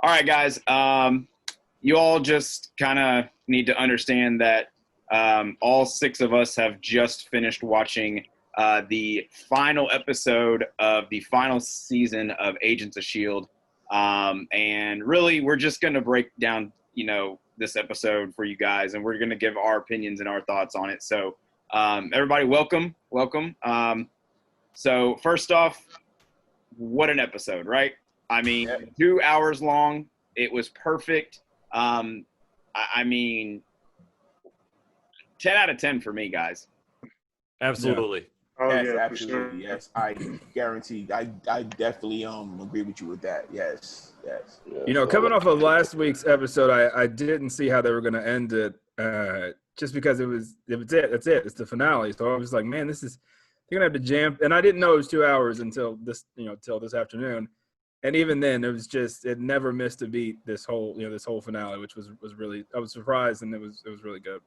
All right, guys. You all just kind of need to understand that all six of us have just finished watching the final episode of the final season of Agents of S.H.I.E.L.D. And really, we're just going to break down, this episode for you guys, and we're going to give our opinions and our thoughts on it. So, everybody, welcome. So, first off, what an episode, right? I mean, 2 hours long. It was perfect. I mean, 10 out of 10 for me, guys. Absolutely. Yeah. Oh, Yes, yeah, absolutely. Sure. Yes, I guarantee. I definitely agree with you with that. Yes. Coming off of last week's episode, I didn't see how they were going to end it, just because it was it. That's it. It's the finale. So I was like, man, they're gonna have to jam. And I didn't know it was 2 hours until this, till this afternoon. And even then, it never missed a beat. This whole finale, which was really, I was surprised, and it was really good.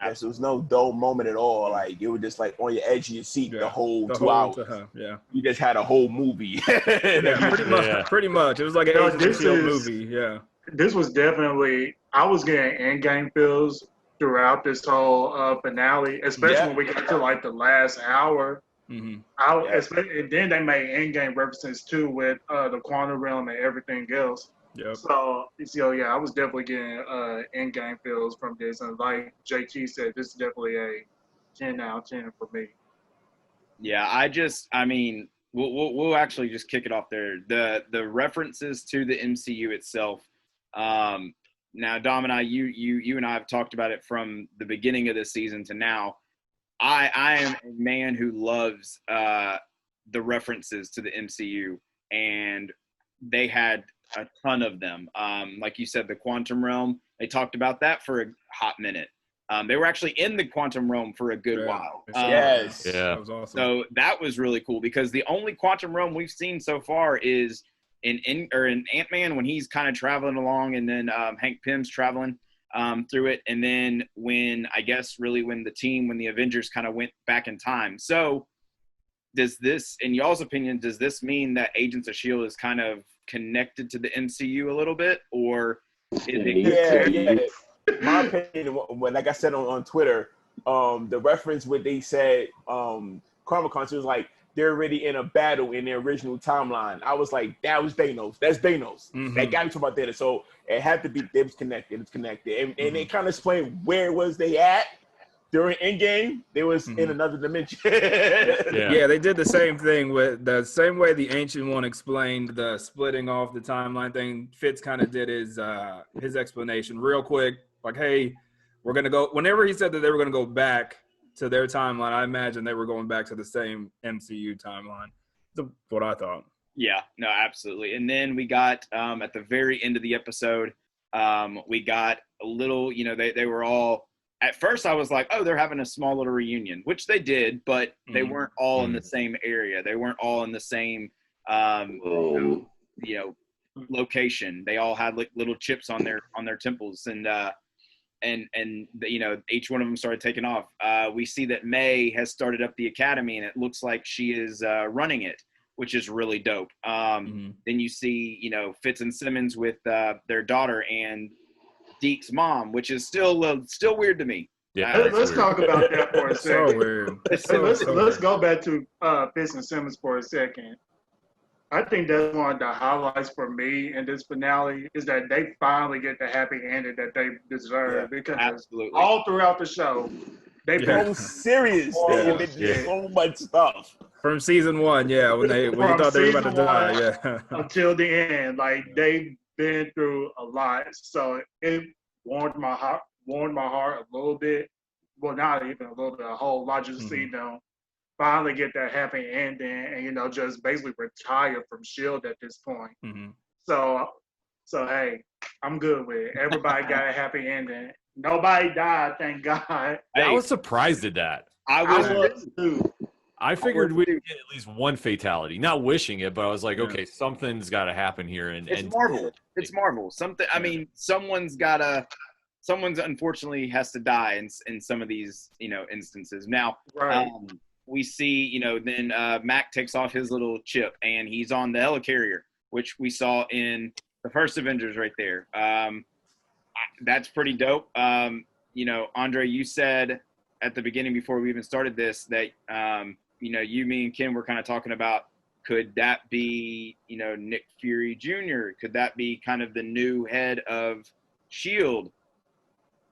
Yes, there was no dull moment at all. Like, it was just like on your edge of your seat the whole 2 hours. Yeah. You just had a whole movie. Pretty much. It was like an Agents of S.H.I.E.L.D. movie. Yeah. This was definitely, I was getting in-game feels throughout this whole finale, especially when we got to like the last hour. Mm-hmm. And then they made in-game references too with the quantum realm and everything else. Yep. So yeah, I was definitely getting in-game feels from this, and like JT said, this is definitely a 10 out of 10 for me. Yeah, we'll actually just kick it off there. The references to the MCU itself. Now, Dom and I, you and I have talked about it from the beginning of this season to now. I am a man who loves the references to the MCU, and they had a ton of them. Like you said, the quantum realm, they talked about that for a hot minute. They were actually in the quantum realm for a good while. Yes. That was awesome. So that was really cool, because the only quantum realm we've seen so far is in Ant-Man, when he's kind of traveling along, and then Hank Pym's traveling through it. And then when the Avengers kind of went back in time. So does this, in y'all's opinion, does this mean that Agents of S.H.I.E.L.D. is kind of connected to the MCU a little bit, or is it? Yeah. My opinion, like I said on Twitter, the reference what they said, Comic-Con, was like they're already in a battle in their original timeline. I was like, that was Thanos. That's Thanos. Mm-hmm. That guy was talking about that. So it had to be, it was connected. It's connected. And they kind of explained where was they at during Endgame. They was in another dimension. Yeah, they did the same thing with the same way the Ancient One explained the splitting off the timeline thing. Fitz kind of did his explanation real quick. Like, hey, we're going to go – whenever he said that they were going to go back to their timeline, I imagine they were going back to the same MCU timeline. That's what I thought. Yeah, no, absolutely. And then we got at the very end of the episode, we got a little, they were all – at first I was like, oh, they're having a small little reunion, which they did, but they weren't all in the same area. They weren't all in the same, location. They all had like little chips on their temples, and each one of them started taking off. We see that May has started up the academy, and it looks like she is running it, which is really dope. Then you see, Fitz and Simmons with their daughter and Deke's mom, which is still weird to me. Yeah, let's talk about that for a second. So weird. Let's go back to Fitz and Simmons for a second. I think that's one of the highlights for me in this finale is that they finally get the happy ending that they deserve, because all throughout the show they've been so serious. They did so much stuff. From season one, when you thought they were about to die, until the end, like they've been through a lot. So it warmed my heart a little bit. Well, not even a little bit, a whole lot. Just see them finally get that happy ending, and just basically retire from S.H.I.E.L.D. at this point. So hey, I'm good with it. Everybody got a happy ending. Nobody died, thank God. I was surprised at that. I was too. I figured we'd get at least one fatality. Not wishing it, but I was like, okay, something's got to happen here. And Marvel. It's Marvel. Something. I mean, someone's unfortunately has to die in some of these, instances. Now, we see, then Mac takes off his little chip, and he's on the helicarrier, which we saw in The first Avengers right there. That's pretty dope. You know, Andre, you said at the beginning before we even started this that, you know, you, me, and Kim were kind of talking about, could that be, you know, Nick Fury Jr.? Could that be kind of the new head of S.H.I.E.L.D.?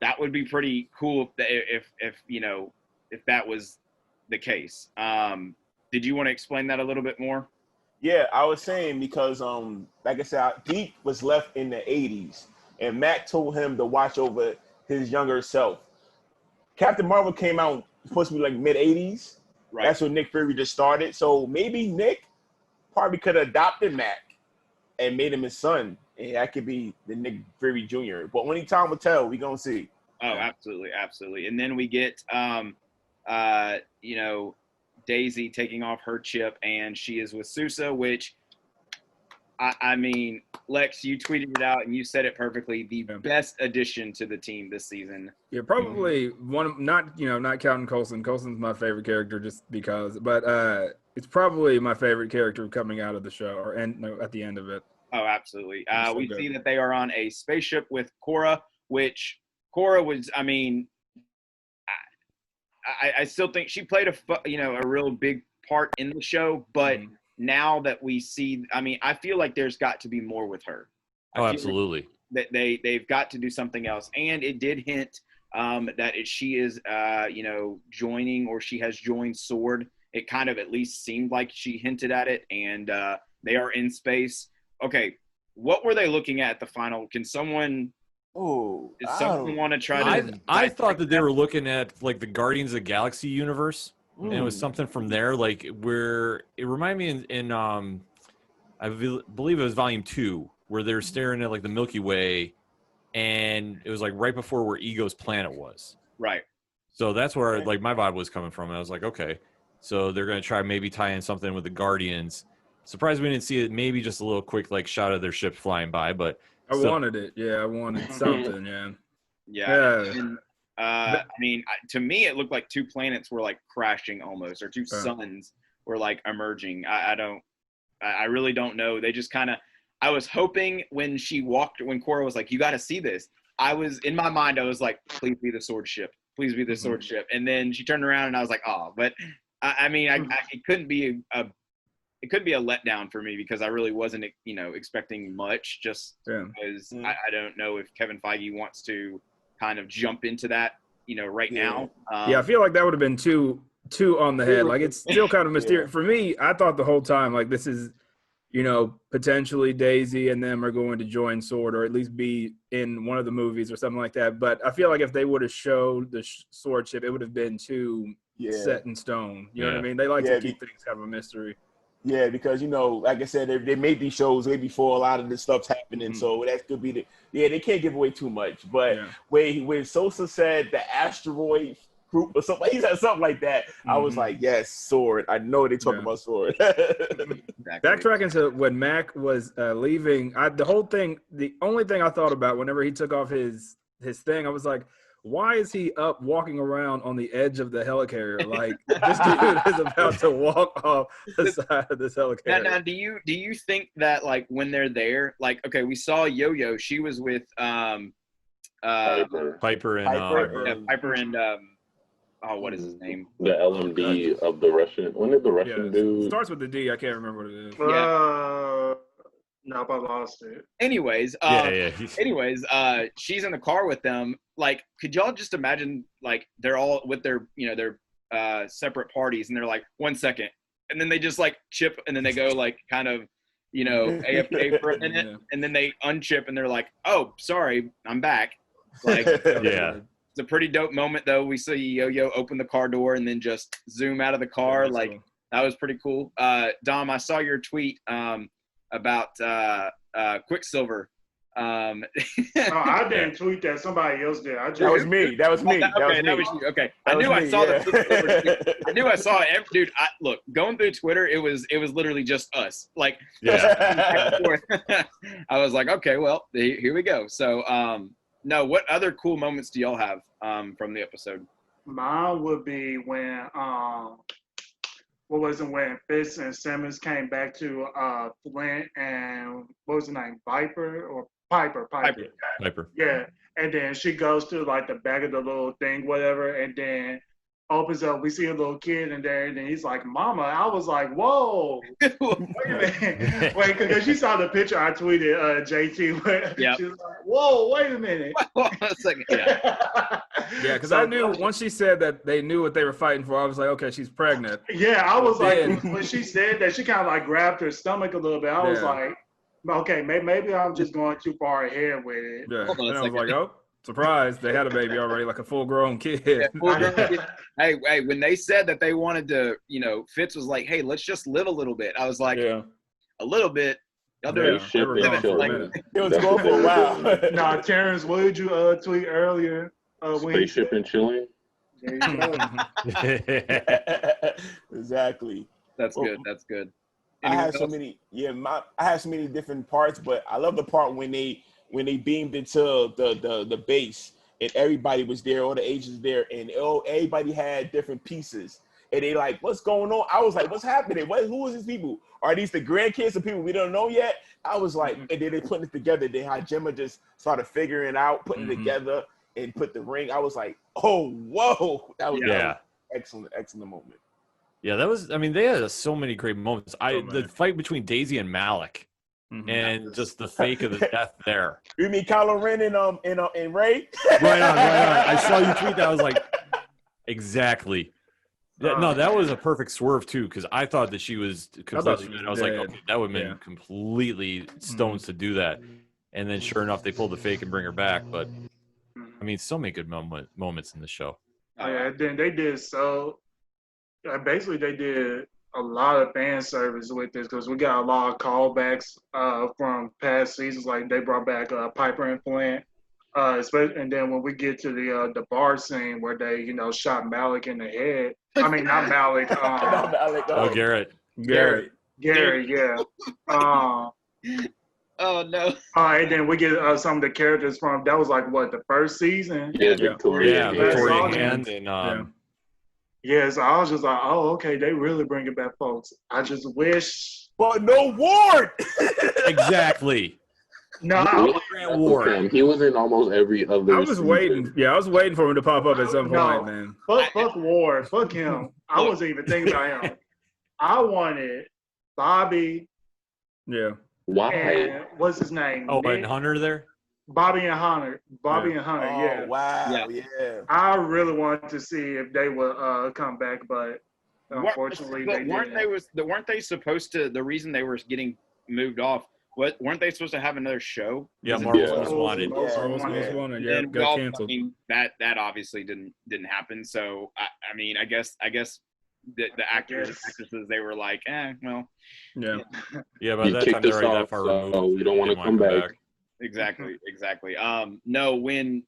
That would be pretty cool if you know, if that was the case. Did you want to explain that a little bit more? Yeah, I was saying because, like I said, Deke was left in the 80s, and Mac told him to watch over his younger self. Captain Marvel came out supposed to be like mid 80s. Right. That's when Nick Fury just started. So maybe Nick probably could have adopted Mac and made him his son. And that could be the Nick Fury Jr. But only time will tell. We gonna see. Oh, absolutely, absolutely. And then we get, you know, Daisy taking off her chip, and she is with Sousa, which, I mean, Lex, you tweeted it out and you said it perfectly. The best addition to the team this season. Yeah, probably one. Not counting Coulson. Coulson's my favorite character just because, but it's probably my favorite character coming out of the show or at the end of it. Oh, absolutely. So we good. see that they are on a spaceship with Cora, which Cora was. I mean, I still think she played a real big part in the show, but. Now that we see, I mean, I feel like there's got to be more with her. Oh, absolutely. Like that they've got to do something else. And it did hint that she is, you know, joining, or she has joined S.H.I.E.L.D. It kind of at least seemed like she hinted at it, and they are in space. Okay, what were they looking at the final? Can someone? Oh, does someone want to try to? I thought that they were looking at like the Guardians of the Galaxy universe. And it was something from there, like where it reminded me in I believe it was Volume 2, where they were staring at like the Milky Way, and it was like right before where Ego's planet was. Right. So that's where like my vibe was coming from. And I was like, okay, so they're gonna try maybe tie in something with the Guardians. Surprised we didn't see it. Maybe just a little quick like shot of their ship flying by, but I wanted it. Yeah, I wanted something. Yeah. Yeah. And, I mean, to me, it looked like two planets were like crashing almost, or two suns were like emerging. I really don't know. They just kind of, I was hoping when Cora was like, you got to see this. I was, in my mind, I was like, please be the sword ship. Please be the sword ship. And then she turned around and I was like, oh, but I mean, it couldn't be it could be a letdown for me because I really wasn't, you know, expecting much just because I don't know if Kevin Feige wants to kind of jump into that, you know, right now. I feel like that would have been too on the head. Like, it's still kind of mysterious. For me, I thought the whole time, like, this is, you know, potentially Daisy and them are going to join S.W.O.R.D. or at least be in one of the movies or something like that. But I feel like if they would have showed the sword ship, it would have been too set in stone. You know what I mean? They like to keep things kind of a mystery. Yeah, because, you know, like I said, they made these shows way before a lot of this stuff's happening. So that could be they can't give away too much. But when Sosa said the asteroid group or something, he said something like that, I was like, yes, S.W.O.R.D. I know they talking about S.W.O.R.D. Exactly. Backtracking to when Mac was leaving, the only thing I thought about whenever he took off his thing, I was like, why is he up walking around on the edge of the helicarrier? Like, this dude is about to walk off the side of this helicarrier. Now, do you think that, like, when they're there, like, okay, we saw Yo-Yo, she was with Piper and what is his name? The LMD of the Russian. When did the Russian dude? It starts with the D. I can't remember what it is. Nope, I lost it. Anyways, she's in the car with them. Like, could y'all just imagine, like, they're all with their, you know, their separate parties, and they're like, 1 second, and then they just like chip, and then they go like kind of, you know, AFK for a minute, and then they unchip, and they're like, oh, sorry, I'm back. Like, it's a pretty dope moment though. We see Yo-Yo open the car door and then just zoom out of the car. Like, cool. That was pretty cool. Dom, I saw your tweet about Quicksilver. I didn't tweet that. Somebody else did. That was me. That was me. That was you. Okay. I knew I saw the I knew I saw it. Dude, look, going through Twitter, it was literally just us. Like, I was like, okay, well, here we go. So, no, what other cool moments do y'all have from the episode? Mine would be what was it when Fitz and Simmons came back to Flint and what was the name, Viper or Piper? Piper. Yeah, and then she goes to like the back of the little thing, whatever, and then opens up. We see a little kid in there, and then he's like, "Mama." I was like, "Whoa, wait a minute, wait," because you saw the picture I tweeted, JT. Where she was like, "Whoa, wait a minute." A second, yeah. Yeah, because I knew once she said that they knew what they were fighting for, I was like, okay, she's pregnant. Yeah, I was like, when she said that, she kind of like grabbed her stomach a little bit. I was like, okay, maybe I'm just going too far ahead with it. Yeah, and I was like, oh, surprise, they had a baby already, like a full-grown kid. Yeah, full-grown kid. Hey, when they said that they wanted to, Fitz was like, hey, let's just live a little bit. I was like, a little bit? Y'all do it. It was going for a while. Nah, Terrance, what did you tweet earlier? Spaceship and chilling. There you go. Exactly. That's good. That's good. I had so many different parts, but I love the part when they beamed into the base and everybody was there, all the agents there, and everybody had different pieces. And they like, what's going on? I was like, what's happening? Who is these people? Are these the grandkids of people we don't know yet? I was like, and then they putting it together. Then how Gemma just started figuring it out, putting it together, and put the ring. I was like, oh, whoa. That was excellent moment. Yeah, that was, I mean, they had so many great moments. The fight between Daisy and Malik and just the fake of the death there. You mean Kylo Ren and Ray? Right on. I saw you tweet that. I was like, exactly. No, that was a perfect swerve too, because I thought that she was completely. I was like, okay, that would have been completely stones to do that. And then, sure enough, they pulled the fake and bring her back. But I mean, so many good moments in the show. Yeah, then they did basically they did a lot of fan service with this because we got a lot of callbacks from past seasons. Like they brought back Piper and Flint. Especially, and then when we get to the bar scene where they, shot Malik in the head. I mean, not Malik. Garrett. Gary, yeah. Oh no. And then we get some of the characters from that was like what, the first season? Yeah, Victoria. Victoria Hand and Yeah, so I was just like, oh, okay, they really bring it back, folks. I just wish. But no Ward. Exactly. No, Grant Ward. He was in almost every other. I was waiting. Yeah, I was waiting for him to pop up at some point, man. Fuck Ward. Fuck him. I wasn't even thinking about him. I wanted Bobby. Yeah. Why? And what's his name? Oh, and Hunter there? Bobby and Hunter. Yeah. Wow. Yeah. I really wanted to see if they would come back, but unfortunately they didn't. Weren't they supposed to? The reason they were getting moved off. Weren't they supposed to have another show? Yeah, Marvel's Most Wanted. Marvel's Most Wanted. Yeah, and got canceled. I mean, that obviously didn't happen. So I mean, I guess the actors and actresses, they were like, well. Yeah. Yeah, by that time they're already that far removed. So we don't want to come back. Exactly. No, when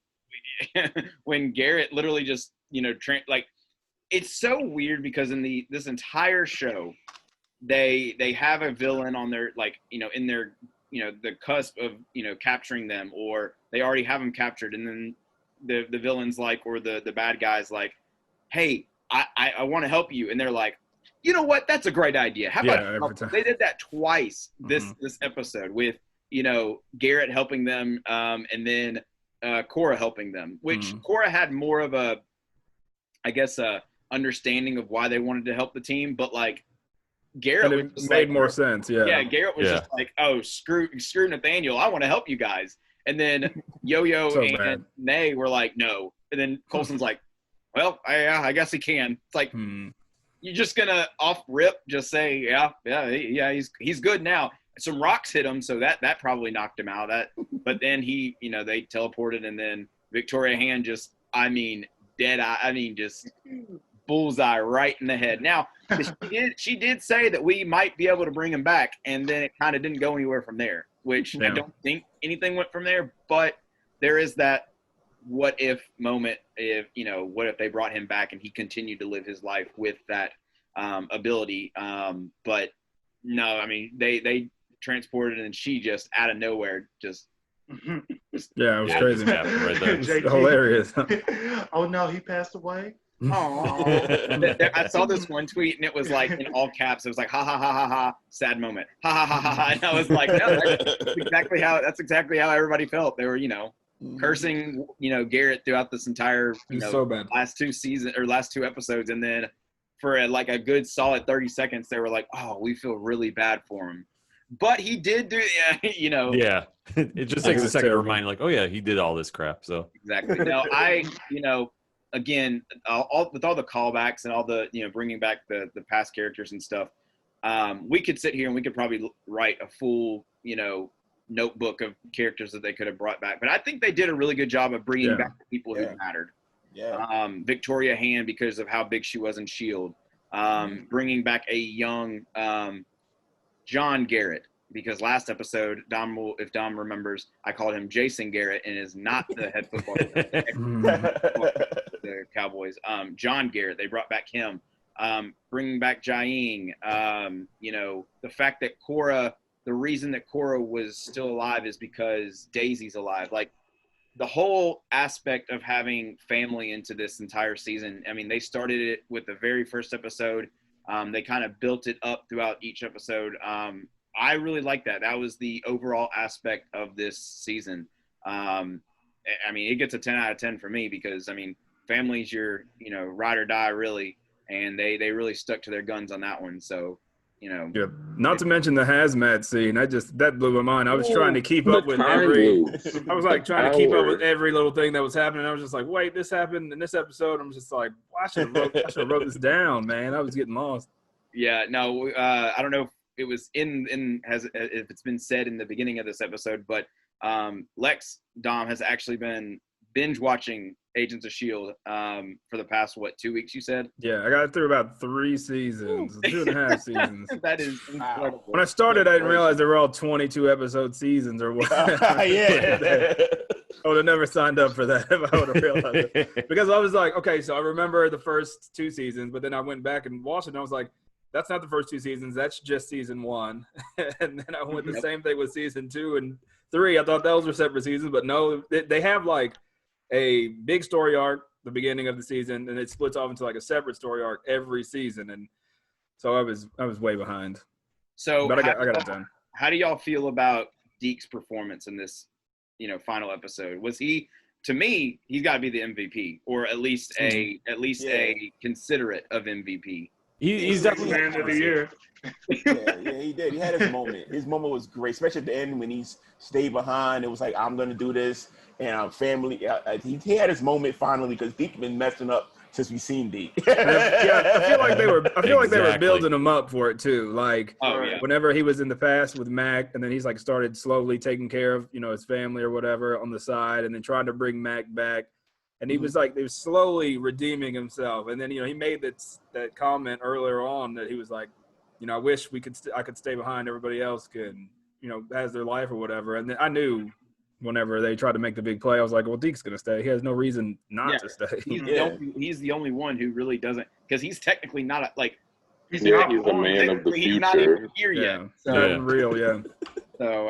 Garrett literally just it's so weird because in this entire show. They have a villain on their in their the cusp of capturing them, or they already have them captured, and then the villain's or the bad guy's like, hey, I want to help you, and they're like, you know what, that's a great idea. How about they did that twice this episode with Garrett helping them, and then Cora helping them, which Cora had more of a understanding of why they wanted to help the team, but Garrett made more sense. Yeah, Garrett was just like, oh, screw Nathaniel, I want to help you guys. And then Yo-Yo and Nay were like, no. And then Coulson's like, well, I guess he can. It's like, you're just gonna off rip just say, yeah, he's good now. Some rocks hit him, so that probably knocked him out. But then he, they teleported, and then Victoria Hand just, dead eye. Just bullseye right in the head. Now, she did say that we might be able to bring him back, and then it kind of didn't go anywhere from there, which I don't think anything went from there, but there is that what if moment what if they brought him back and he continued to live his life with that ability. But no, they transported, and she just out of nowhere just it was crazy. Right there. Hilarious. Oh no, he passed away. I saw this one tweet and it was like in all caps. It was like, ha ha ha ha ha, sad moment, ha ha ha ha ha. And I was like, no, that's exactly how everybody felt. They were, cursing, Garrett throughout this entire, so bad. last two episodes, and then for a good solid 30 seconds, they were like, oh, we feel really bad for him. But he did do, Yeah, it just takes a second to remind, like, oh yeah, he did all this crap. So exactly. Now again, with all the callbacks and all the bringing back the past characters and stuff, we could sit here and we could probably write a full notebook of characters that they could have brought back. But I think they did a really good job of bringing back the people who mattered. Yeah. Victoria Hand, because of how big she was in S.H.I.E.L.D. Bringing back a young John Garrett, because last episode, if Dom remembers, I called him Jason Garrett and is not the head football coach the Cowboys. John Garrett, they brought back him. Bringing back Jaing, the fact that the reason that Cora was still alive is because Daisy's alive. Like, the whole aspect of having family into this entire season, I mean, they started it with the very first episode. They kind of built it up throughout each episode. I really like that. That was the overall aspect of this season. I mean, it gets a 10 out of 10 for me because, I mean, family's your, ride or die, really. And they really stuck to their guns on that one. So, Yeah. Not to mention the hazmat scene. That blew my mind. I was trying to keep up with every little thing that was happening. I was just like, wait, this happened in this episode. I'm just like, well, I should have wrote this down, man. I was getting lost. Yeah, no, I don't know if it was if it's been said in the beginning of this episode, but Lex Dom has actually been binge watching Agents of S.H.I.E.L.D. For the past 2 weeks, you said? Yeah, I got through about 3 seasons, 2.5 seasons. That is incredible. When I started, I didn't realize they were all 22-episode seasons or what. Yeah. I would have never signed up for that if I would have realized it. Because I was like, okay, so I remember the first 2 seasons, but then I went back and watched it, and I was like, that's not the first 2 seasons. That's just season 1. And then I went the same thing with season 2 and 3. I thought those were separate seasons, but no, they have like a big story arc the beginning of the season, and it splits off into like a separate story arc every season. And so I was way behind. So, but I got it done. How do y'all feel about Deke's performance in this, final episode? Was he? To me, he's got to be the MVP, or at least a considerate of MVP. He's definitely man of the year. Yeah, he did. He had his moment. His moment was great, especially at the end when he stayed behind. It was like, I'm gonna do this, and our family. He had his moment finally because Deke been messing up since we seen Deke. I feel like they were building him up for it too. Like, whenever he was in the past with Mac, and then he's like started slowly taking care of his family or whatever on the side, and then trying to bring Mac back. And he was like, they were slowly redeeming himself. And then, he made that comment earlier on that he was like, I wish I could stay behind. Everybody else can, has their life or whatever. And then I knew whenever they tried to make the big play, I was like, well, Deke's going to stay. He has no reason not to stay. He's the only one who really doesn't, because he's technically not he's a man of the future. He's not even here yet. So real, yeah. So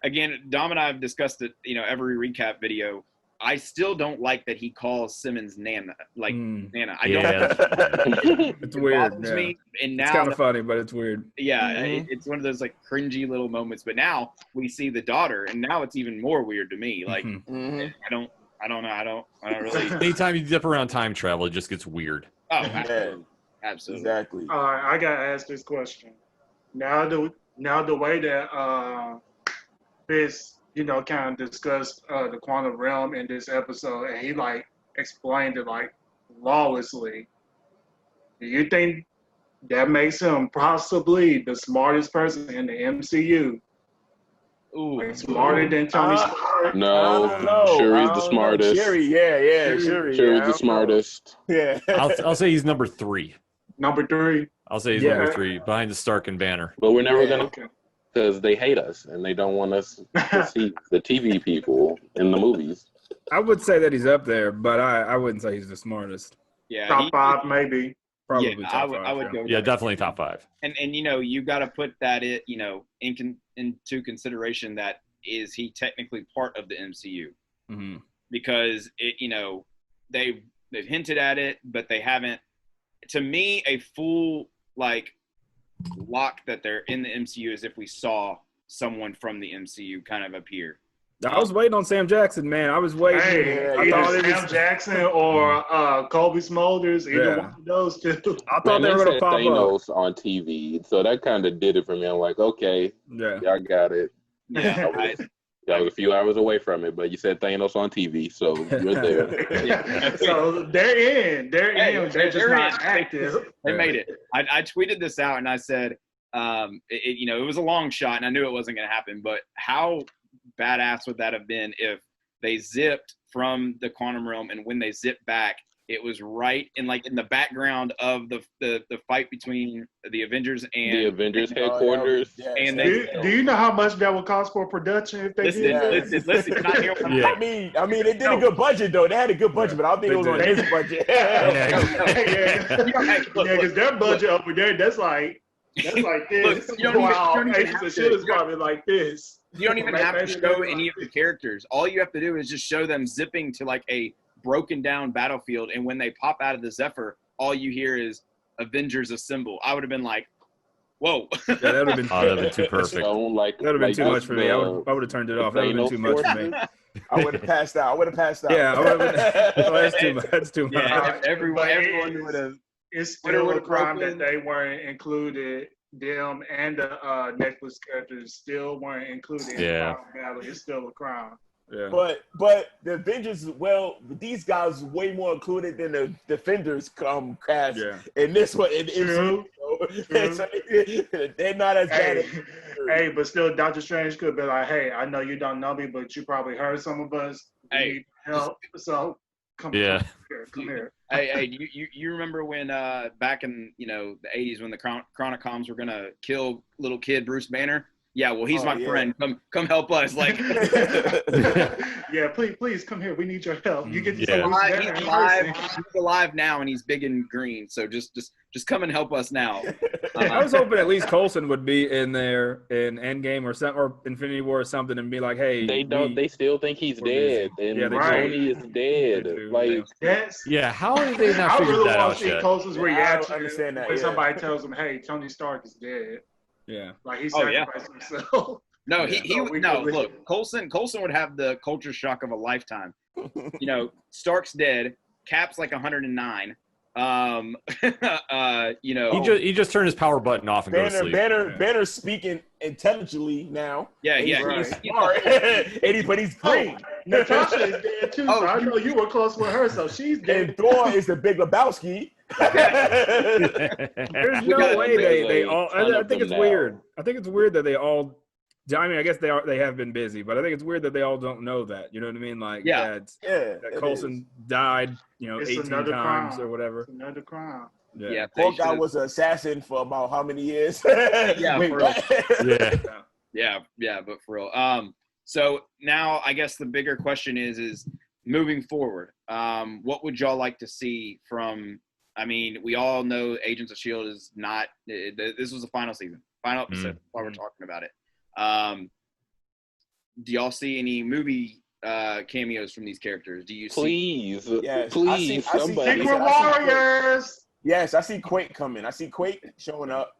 again, Dom and I have discussed it, every recap video. I still don't like that he calls Simmons Nana. Nana. I don't. It's weird. It bothers me. And now it's kind of funny, but it's weird. Yeah, it's one of those cringy little moments. But now we see the daughter, and now it's even more weird to me. I don't know. I don't really. Anytime you dip around time travel, it just gets weird. Oh, absolutely. Exactly. All right, I gotta ask this question. Now the way that Fitz, kind of discussed the quantum realm in this episode, and he explained it flawlessly. Do you think that makes him possibly the smartest person in the MCU? Ooh, smarter than Tony Stark? No, Shuri's the smartest. Shuri's the smartest. Yeah. I'll say he's number 3. Number 3. I'll say he's number 3 behind the Stark and Banner. But we're never gonna. Okay. Because they hate us and they don't want us to see the TV people in the movies. I would say that he's up there, but I wouldn't say he's the smartest. Yeah, top 5 maybe. Probably top 5. I would go. Yeah, definitely top 5. And you got to put that into consideration that is he technically part of the MCU? Mm-hmm. Because they they've hinted at it, but they haven't. To me, a full like lock that they're in the MCU is if we saw someone from the MCU kind of appear. I was waiting on Sam Jackson, man. I was waiting. Hey, I thought either it Sam was, Jackson or Colby Smulders, either Yeah. one of those two. I thought they were Man, going to said pop up. Thanos on TV, so that kind of did it for me. I'm like, okay, Yeah. y'all got it. Yeah, I was a few hours away from it, but you said Thanos on TV, so you're there. yeah. So they're in. They're in. They're just not active. They made it. I tweeted this out and I said, it was a long shot and I knew it wasn't going to happen, but how badass would that have been if they zipped from the quantum realm, and when they zipped back, it was right in the background of the fight between the Avengers and The Avengers headquarters. And Do you know how much that would cost for production if they did that? listen. You're not hearing what I'm Yeah. I mean, they did a good budget though. They had a good budget, but I don't think it was on his budget. Because their budget over there, that's like this. Look, you don't even Agents of S.H.I.E.L.D. is probably like this. You don't even have to show any of the characters. All you have to do is just show them zipping to like a broken down battlefield, and when they pop out of the Zephyr, all you hear is Avengers Assemble. I would have been like, whoa. Yeah, that would have been too perfect. So, like, that would have been too much for me. I would have turned it off. That would have been too much for me. I would have passed out. Yeah, that's too much. That's too much. Yeah, everyone would have. It's still a crime that they weren't included. Them and the Netflix characters still weren't included in the final battle. It's still a crime. Yeah. But the Avengers, these guys are way more included than the Defenders cast in this one. True. So they're not as bad. Hey, but still, Doctor Strange could be like, "Hey, I know you don't know me, but you probably heard some of us. We need help. So come here. Hey, you remember when back in the 80s when the Chronicoms were gonna kill little kid Bruce Banner? Yeah, well, he's my friend. Come help us. Like, yeah, please come here. We need your help. You get he's alive now, and he's big and green. So just come and help us now. I was hoping at least Coulson would be in there in Endgame or Infinity War or something, and be like, "Hey, they still think he's dead, and Tony is dead." How did they not figure that out yet? Coulson's reaction understand that when somebody tells him, "Hey, Tony Stark is dead." Yeah, like he sacrificed himself. No, look, Coulson would have the culture shock of a lifetime. Stark's dead. Cap's like 109. He just turned his power button off and go to sleep. Banner's speaking intelligently now. Yeah, he's smart. But he's green. Natasha is dead too. So I know you were close with her, so she's dead. And Thor is the Big Lebowski. There's no way they all. I think it's weird. I think it's weird that they all. I mean, I guess they have been busy, but I think it's weird that they all don't know that. You know what I mean? Like, that Coulson died, 18 times crime. or whatever. It's another crime. Yeah, Hawkeye was an assassin for about how many years? But for real. So now I guess the bigger question is moving forward. What would y'all like to see from? I mean, we all know Agents of S.H.I.E.L.D. is not. This was the final season, final episode. While we're talking about it. Do y'all see any movie cameos from these characters? Do you please Secret Warriors? Yes, I see Quake coming. I see Quake showing up.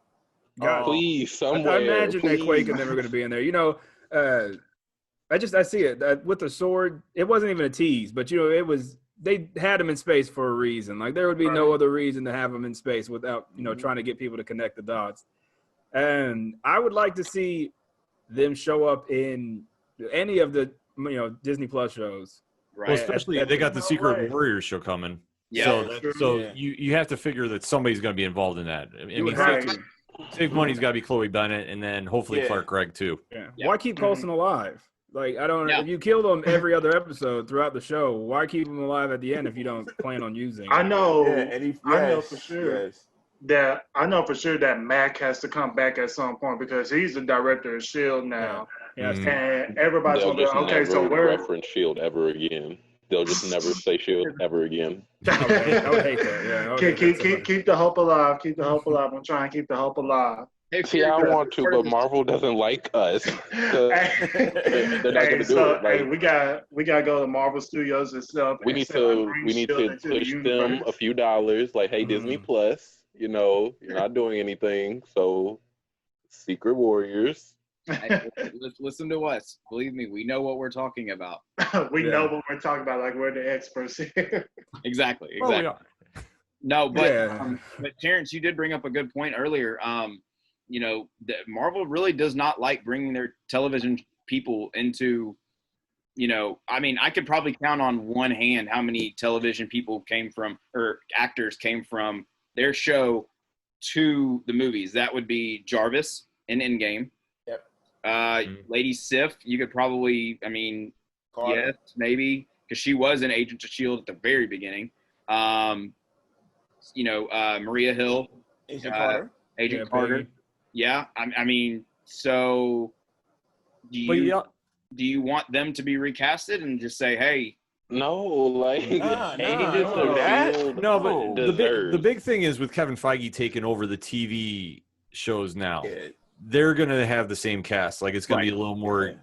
Please, somewhere. I imagine that Quake and them are going to be in there. I see it with the sword. It wasn't even a tease, but it was. They had him in space for a reason. Like there would be no other reason to have him in space without trying to get people to connect the dots. And I would like to see them show up in any of the Disney Plus shows. Right. Well, especially they got the Secret Warriors show coming. Yeah. So you have to figure that somebody's going to be involved in that. I mean, Save Money's got to be Chloe Bennett, and then hopefully Clark Gregg too. Yeah. Why keep Coulson alive? Like I don't. If you kill him every other episode throughout the show, why keep him alive at the end if you don't plan on using him? I know. I know for sure. I know for sure that Mac has to come back at some point because he's the director of S.H.I.E.L.D. now. Yeah. And everybody's going to be okay, so where reference S.H.I.E.L.D. ever again. They'll just never say S.H.I.E.L.D. ever again. I would hate that. Yeah. Keep the hope alive. Keep the hope alive. I'm trying to keep the hope alive. See, I want to, but Marvel doesn't like us. So they're not going to do it. Like, we gotta go to Marvel Studios and stuff. we and need send our to Green we need Shield to into the push them universe. a few dollars. Like, hey, Disney Plus, you know, you're not doing anything. So, Secret Warriors. Hey, listen to us. Believe me, we know what we're talking about. We know what we're talking about. Like we're the experts here. Exactly. Well, we are. No, but Yeah. but Terrance, you did bring up a good point earlier. You know, Marvel really does not like bringing their television people into. You know, I mean, I could probably count on one hand how many television people came from or actors came from their show to the movies. That would be Jarvis in Endgame. Yep. Lady Sif, you could probably, I mean, Carter. yes, maybe, because she was in Agents of S.H.I.E.L.D. at the very beginning. You know, Maria Hill, Agent Carter. Agent Carter. Peggy. Yeah, I mean, so do you want them to be recasted and just say, hey? No, like Agents no, of that- S.H.I.E.L.D. No, but the deserves. big thing is with Kevin Feige taking over the TV shows now, Yeah. they're gonna have the same cast. Like it's gonna be a little more,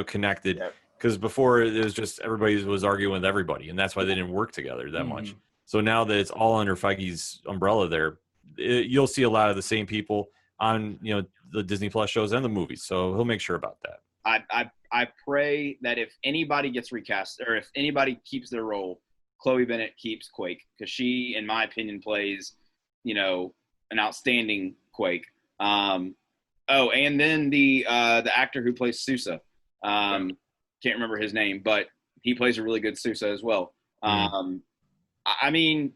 connected. Yeah. Because before it was just everybody was arguing with everybody, and that's why they didn't work together that much. So now that it's all under Feige's umbrella, you'll see a lot of the same people on the Disney Plus shows and the movies. So he'll make sure about that. I pray that if anybody gets recast or if anybody keeps their role, Chloe Bennett keeps Quake, because she, in my opinion, plays, an outstanding Quake. And then the actor who plays Sousa, can't remember his name, but he plays a really good Sousa as well. I mean,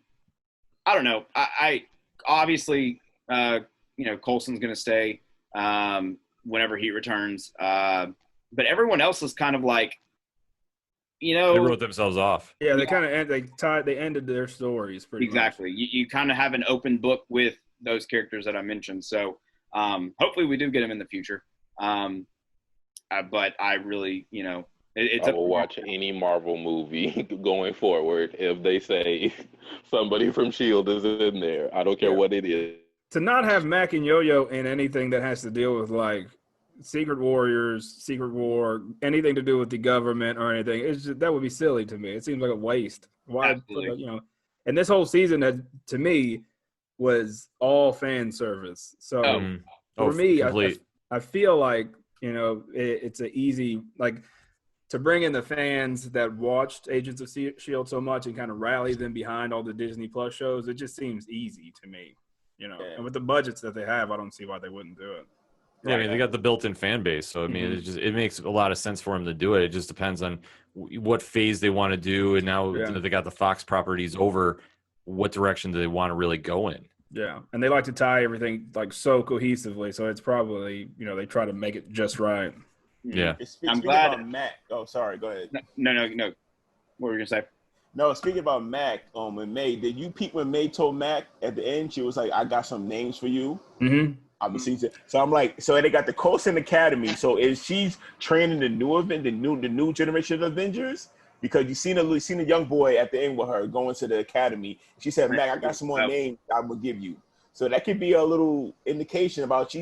I don't know. I obviously, Coulson's going to stay whenever he returns. But everyone else is kind of like, they wrote themselves off. Yeah, they kind of they ended their stories pretty exactly. much. You kind of have an open book with those characters that I mentioned. So hopefully we do get them in the future. But I really, I will watch any Marvel movie going forward if they say somebody from S.H.I.E.L.D. is in there. I don't care what it is. To not have Mac and Yo-Yo in anything that has to deal with like Secret Warriors, Secret War, anything to do with the government or anything, that would be silly to me. It seems like a waste. Why, and this whole season to me was all fan service. So for me, I feel like it's an easy to bring in the fans that watched Agents of S.H.I.E.L.D. so much and kind of rally them behind all the Disney Plus shows. It just seems easy to me, And with the budgets that they have, I don't see why they wouldn't do it. Yeah, I mean, they got the built-in fan base, so I mean, it makes a lot of sense for them to do it. It just depends on what phase they want to do, and now they got the Fox properties over. What direction do they want to really go in? Yeah, and they like to tie everything so cohesively, so it's probably they try to make it just right. Yeah, I'm glad. About Mac. Oh, sorry. Go ahead. No. What were you gonna say? No, speaking about Mac, when May, did you peep when May told Mac at the end? She was like, "I got some names for you." Mm-hmm. So I'm like, so they got the Coulson Academy. So is she's training the new generation of Avengers? Because you seen a young boy at the end with her going to the academy. She said, "Mac, I got some more names I'm gonna give you." So that could be a little indication about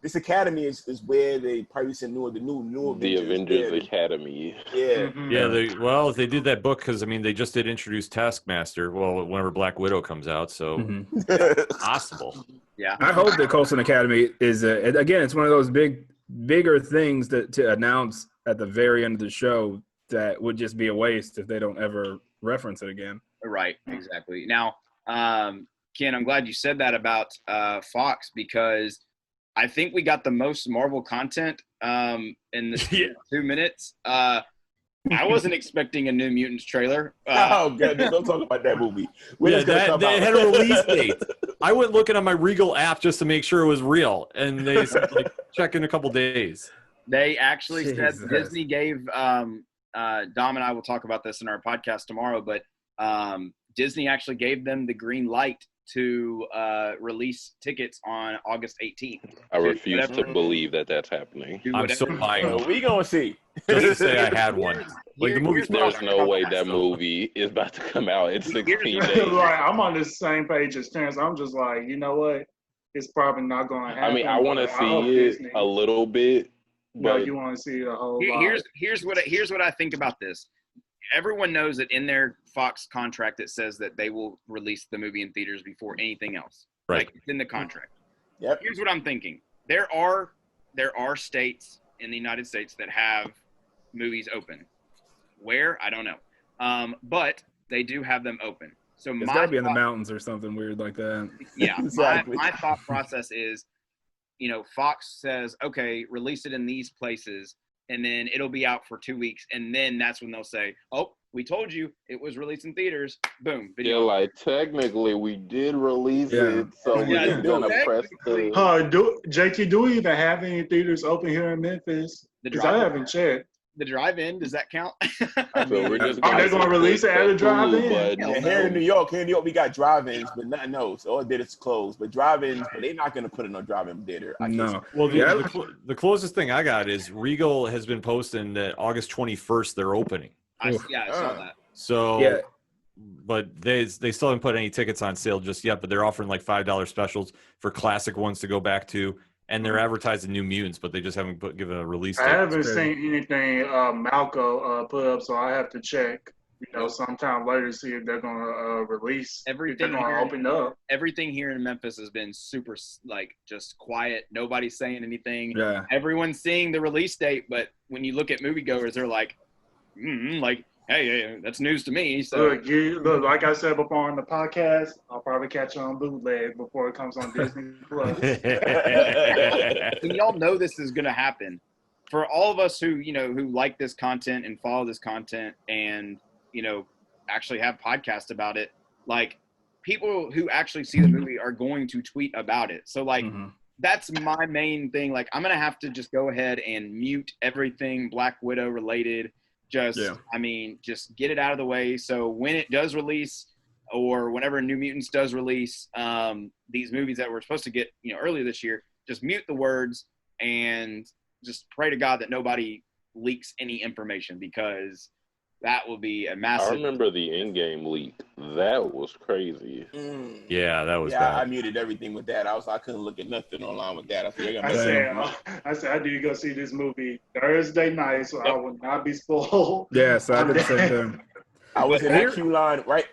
this academy is where they probably send the new Avengers Academy. Yeah. Yeah. They did that book because they just did introduce Taskmaster. Well, whenever Black Widow comes out, so it's possible. Yeah. I hope the Coulson Academy is again. It's one of those bigger things to announce at the very end of the show that would just be a waste if they don't ever reference it again. Right. Exactly. Now, Ken, I'm glad you said that about Fox, because I think we got the most Marvel content in the 2 minutes. I wasn't expecting a New Mutants trailer. Oh, God, don't talk about that movie. They had a release date. I went looking on my Regal app just to make sure it was real, and they said, check in a couple days. They actually said Disney gave Dom and I will talk about this in our podcast tomorrow, but Disney actually gave them the green light to release tickets on August 18th. I refuse to believe that that's happening. I'm so lying. We gonna see. Just to say I had one. The movie's there's no way that movie is about to come out in 16 days. Right, I'm on the same page as Terrance. I'm just like, you know what? it's probably not going to happen. I mean, I want to see it a little bit, No, but you want to see the whole lot. Here's what I think about this. Everyone knows that in their Fox contract it says that they will release the movie in theaters before anything else. Right. Like, it's in the contract. Yep. Here's what I'm thinking. There are states in the United States that have movies open. Where? I don't know. But they do have them open. So It's got to be in the mountains or something weird like that. Yeah. Exactly. My thought process is, Fox says, okay, release it in these places, and then it'll be out for 2 weeks, and then that's when they'll say, oh, we told you it was released in theaters. Boom. yeah, like technically we did release it, so Yeah, we're gonna press the. JT, do we even have any theaters open here in Memphis? Because I haven't checked. The drive-in, does that count? So we're just Are they going to release it at a drive-in? But Here in New York, we got drive-ins, but nothing else. All it did is close. But drive-ins, but they're not going to put in a drive-in theater. No. Well, the closest thing I got is Regal has been posting that August 21st they're opening. I saw that. So, Yeah. But they still haven't put any tickets on sale just yet. But they're offering like $5 specials for classic ones to go back to, and they're advertising New Mutants, but they just haven't given a release date. I haven't seen anything Malco put up, so I have to check. Sometime later to see if they're going to release. Everything if they're going to open up. Everything here in Memphis has been super, just quiet. Nobody's saying anything. Yeah. Everyone's seeing the release date, but when you look at moviegoers, they're like, hey, that's news to me. So Look, like I said before on the podcast, I'll probably catch it on bootleg before it comes on Disney Plus. And y'all know this is going to happen. For all of us who like this content and follow this content and, actually have podcasts about it, like, people who actually see the movie are going to tweet about it. So, that's my main thing. Like, I'm going to have to just go ahead and mute everything Black Widow related. Just get it out of the way. So when it does release, or whenever New Mutants does release, these movies that we're supposed to get, earlier this year, just mute the words and just pray to God that nobody leaks any information, because that will be a massive. I remember the in-game leak. That was crazy. Yeah, that was bad. I muted everything with that. I couldn't look at nothing online with that. I said I need to go see this movie Thursday night, so I will not be spoiled. Yeah, so I did the same thing. I was in that queue line, right?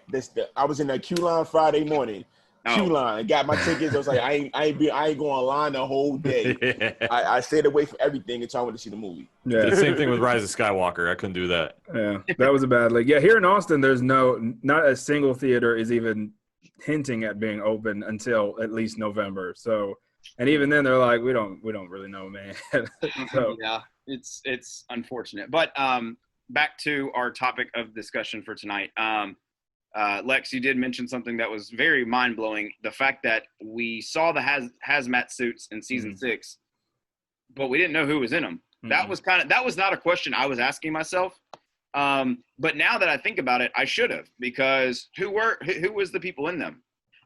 I was in that queue line Friday morning. Queue line. I got my tickets. I was like, I ain't going online the whole day. I stayed away from everything until I went to see the movie. Yeah. The same thing with Rise of Skywalker. I couldn't do that. Yeah, that was a bad league. Yeah, here in Austin, there's not a single theater is even hinting at being open until at least November. So, and even then, they're like, we don't really know, man. So yeah, it's unfortunate. But back to our topic of discussion for tonight. Lex, you did mention something that was very mind-blowing. The fact that we saw the hazmat suits in season 6, but we didn't know who was in them. That was not a question I was asking myself. But now that I think about it, I should have, because who was the people in them?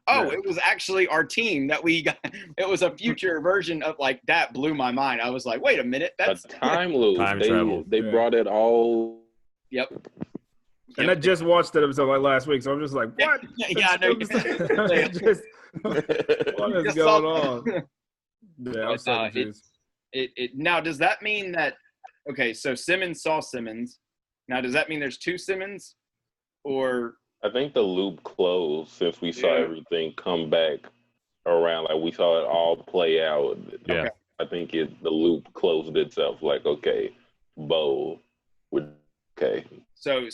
Oh, yeah. It was actually our team that we got. It was a future version of, like, that blew my mind. I was like, wait a minute. That's a time loop. Travel. They brought it all. Yep. And I just watched that episode last week, so I'm just like, what? Yeah, I know. What is going on? Yeah, now, does that mean that, okay, so Simmons saw Simmons. Now, does that mean there's 2 Simmons? Or I think the loop closed since we saw everything come back around. Like, we saw it all play out. Yeah. Okay. I think the loop closed itself. Like, okay, Bo would okay. So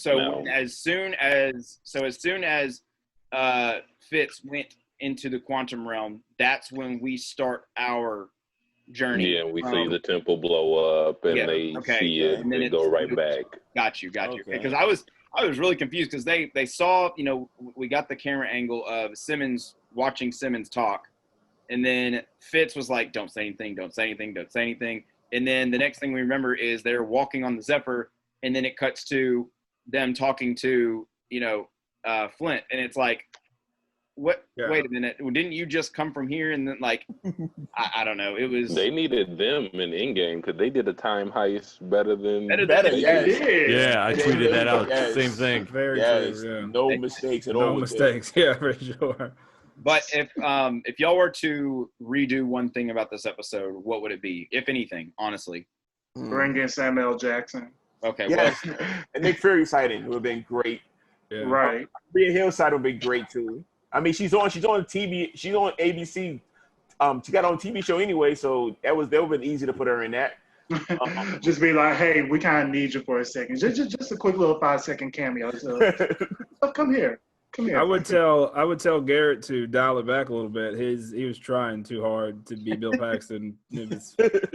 as soon as Fitz went into the quantum realm, that's when we start our journey. Yeah, we see the temple blow up, and they see it, and they go right back. Got you. Because I was really confused, because they saw, we got the camera angle of Simmons watching Simmons talk, and then Fitz was like, "Don't say anything, don't say anything, don't say anything." And then the next thing we remember is they're walking on the Zephyr, and then it cuts to them talking to, Flint. And it's like, what? Yeah. Wait a minute. Didn't you just come from here? And then, like, I don't know. It was. They needed them in in-game because they did a time heist better than. Yeah, I tweeted that out. Same thing. Very true. Yeah. No mistakes at all. No mistakes. Yeah, for sure. But if y'all were to redo one thing about this episode, what would it be, if anything? Honestly, Bring in Samuel L. Jackson. okay. Yes, and Nick Fury sighting would have been great. Yeah. Right. Rhea Hill side would be great too. I mean, she's on TV. She's on ABC. She got on a TV show anyway, so that would have been easy to put her in that. Just be like, hey, we kind of need you for a second. Just a quick little 5-second cameo. So, come here. I would tell Garrett to dial it back a little bit. He was trying too hard to be Bill Paxton.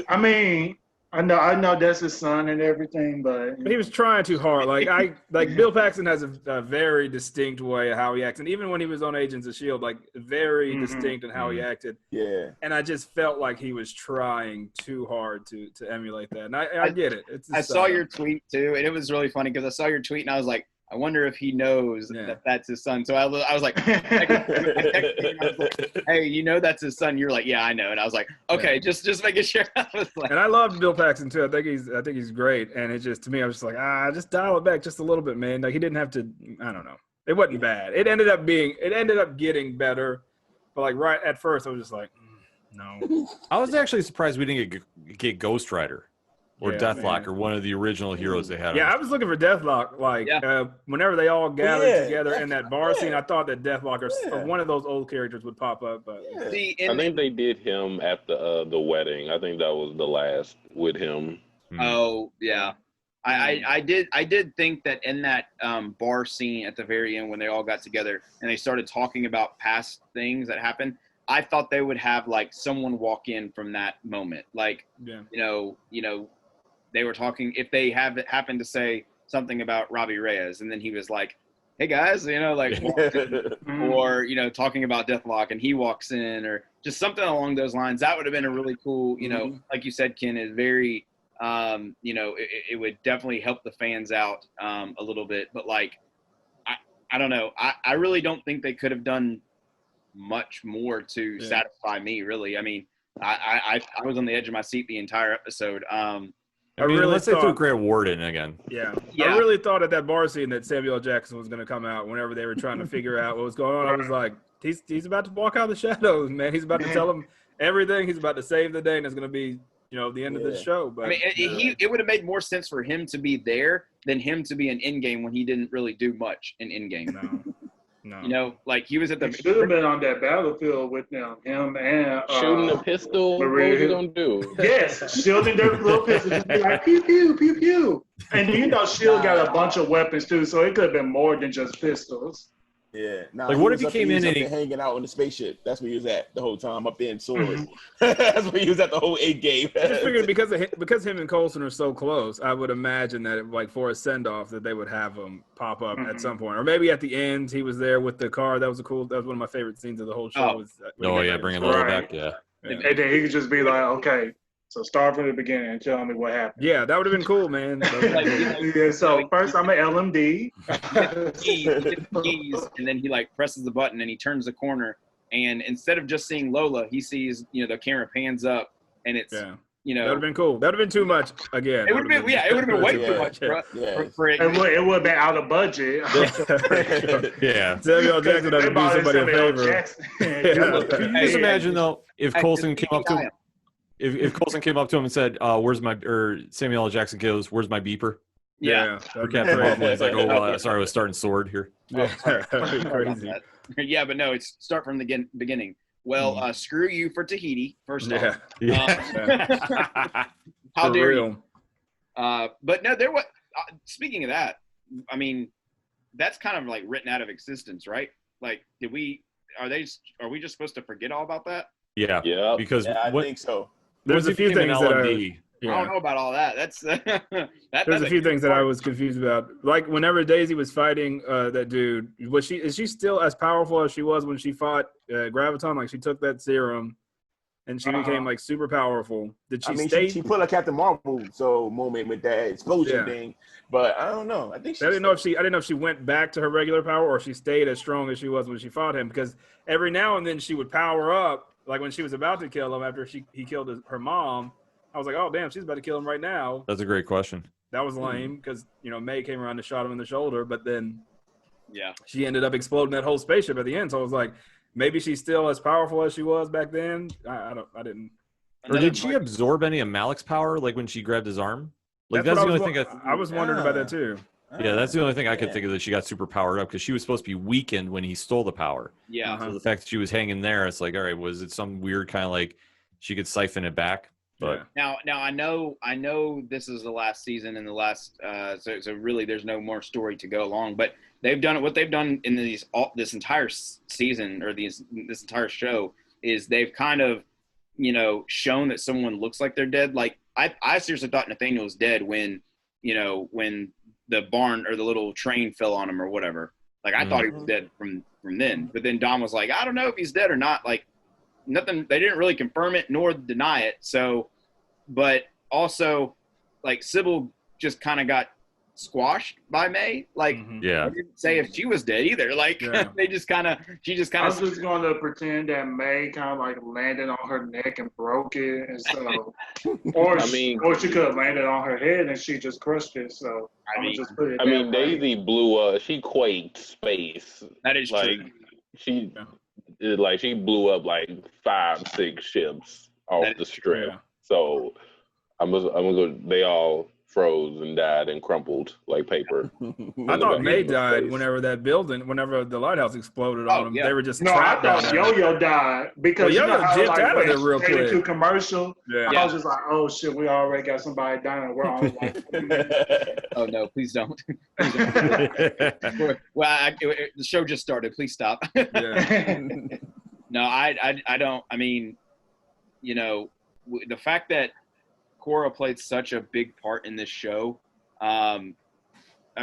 I mean, I know that's his son and everything, but he was trying too hard. Like Bill Paxton has a very distinct way of how he acts, and even when he was on Agents of S.H.I.E.L.D., like very distinct in how he acted. Yeah. And I just felt like he was trying too hard to emulate that. And I get it. I saw your tweet too, and it was really funny because I saw your tweet and I was like, I wonder if he knows that that's his son. So I was like, hey, you know that's his son? You're like, yeah, I know. And I was like, okay, just making sure. I was like, and I loved Bill Paxton too. I think he's great. And it just, to me, I was just like, just dial it back just a little bit, man. Like he didn't have to. I don't know. It wasn't bad. It ended up getting better. But like right at first, I was just like, no. I was actually surprised we didn't get Ghost Rider. Or Deathlock, or one of the original heroes they had. Yeah, I was looking for Deathlock. Whenever they all gathered together in that bar scene, I thought that Deathlock or one of those old characters would pop up. But I think they did him at the wedding. I think that was the last with him. Oh yeah, I did think that in that bar scene at the very end when they all got together and they started talking about past things that happened. I thought they would have like someone walk in from that moment, like you know. They were talking, if they happened to say something about Robbie Reyes, and then he was like, hey guys, or, talking about Deathlock, and he walks in, or just something along those lines. That would have been a really cool, like you said, Ken, is very, it would definitely help the fans out a little bit. But, like, I don't know. I really don't think they could have done much more to satisfy me, really. I mean, I was on the edge of my seat the entire episode. I mean, unless they threw Grant Warden again. Yeah. I really thought at that bar scene that Samuel L. Jackson was going to come out whenever they were trying to figure out what was going on. I was like, he's about to walk out of the shadows, man. He's about to tell them everything. He's about to save the day, and it's going to to be, the end of the show. But I mean, it would have made more sense for him to be there than him to be in Endgame when he didn't really do much in Endgame. No. Like he was at the. He should have been on that battlefield with them. Him and shooting a pistol. Maria. What are you gonna do? Yes, shielding their little pistol, just be like pew pew pew pew. And Shield got a bunch of weapons too, so it could have been more than just pistols. Yeah. Like, what if he came in and he hanging out in the spaceship? That's where he was at the whole time, up there in swords. That's where he was at the whole 8 game. I just figured because him and Coulson are so close, I would imagine that for a send off that they would have him pop up at some point, or maybe at the end he was there with the car. That was one of my favorite scenes of the whole show. Bringing Laura back. Yeah. And then he could just be like, okay. So start from the beginning and tell me what happened. Yeah, that would have been cool, man. So first I'm an LMD. And then he like presses the button and he turns the corner, and instead of just seeing Lola, he sees the camera pans up and it's that would have been cool. That would have been too much again. It would have been it would have been way too much for it. It would have been out of budget. Yeah. Samuel L. Jackson would have do somebody a favor. Can you just imagine though if Coulson came up to him? If Coulson came up to him and said, Samuel L. Jackson goes, where's my beeper? Yeah. He's like, sorry, I was starting sword here. Yeah. Crazy. Yeah, but no, it's start from the beginning. Well, screw you for Tahiti, first off. How dare you? But no, there was. Speaking of that, I mean, that's kind of like written out of existence, right? Like, are we just supposed to forget all about that? Yeah. Because I think so. There's a few things that I don't know about all that. That's there's a few things that I was confused about. Like whenever Daisy was fighting that dude, is she still as powerful as she was when she fought Graviton? Like she took that serum and she became like super powerful. Did she stay? She put a Captain Marvel moment with that explosion thing, but I don't know. I didn't know if she went back to her regular power or if she stayed as strong as she was when she fought him. Because every now and then she would power up. Like when she was about to kill him after he killed her mom, I was like, oh, damn, she's about to kill him right now. That's a great question. That was lame because, May came around and shot him in the shoulder, but then she ended up exploding that whole spaceship at the end. So I was like, maybe she's still as powerful as she was back then. I didn't. Or did she absorb any of Malik's power, like when she grabbed his arm? Like That's that's what the only thing I was wondering about that too. Yeah, that's the only thing I could think of that she got super powered up because she was supposed to be weakened when he stole the power. Yeah. Uh-huh. So the fact that she was hanging there, it's like, all right, was it some weird kind of like she could siphon it back? But Now I know this is the last season and the last so really there's no more story to go along, but they've done what they've done in this entire season or this entire show is they've kind of, you know, shown that someone looks like they're dead. Like I seriously thought Nathaniel was dead when, you know, when the barn or the little train fell on him or whatever. Like I thought he was dead from then, but then Dom was like, I don't know if he's dead or not. Like nothing, they didn't really confirm it nor deny it. So, but also like Sybil just kind of got squashed by May. Like yeah, they didn't say if she was dead either. Like she just kind of. I'm just going to pretend that May kind of like landed on her neck and broke it, and so, or she could have landed on her head and she just crushed it. So I'm gonna just put it. I mean, Daisy blew up. She quaked space. That is like true. She blew up like 5-6 ships off the strip. Yeah. So I'm gonna go. They all froze and died and crumpled like paper. I thought May died whenever the lighthouse exploded on them. Yeah. They were just I trapped down thought there. Yo-Yo died because Yo-Yo jipped like, out of there real quick. To commercial. Yeah. I was just like, oh shit, we already got somebody dying. And we're on like, Oh no, please don't. Please don't. Well, the show just started. Please stop. Yeah. No, I don't. I mean, you know, the fact that Cora played such a big part in this show. I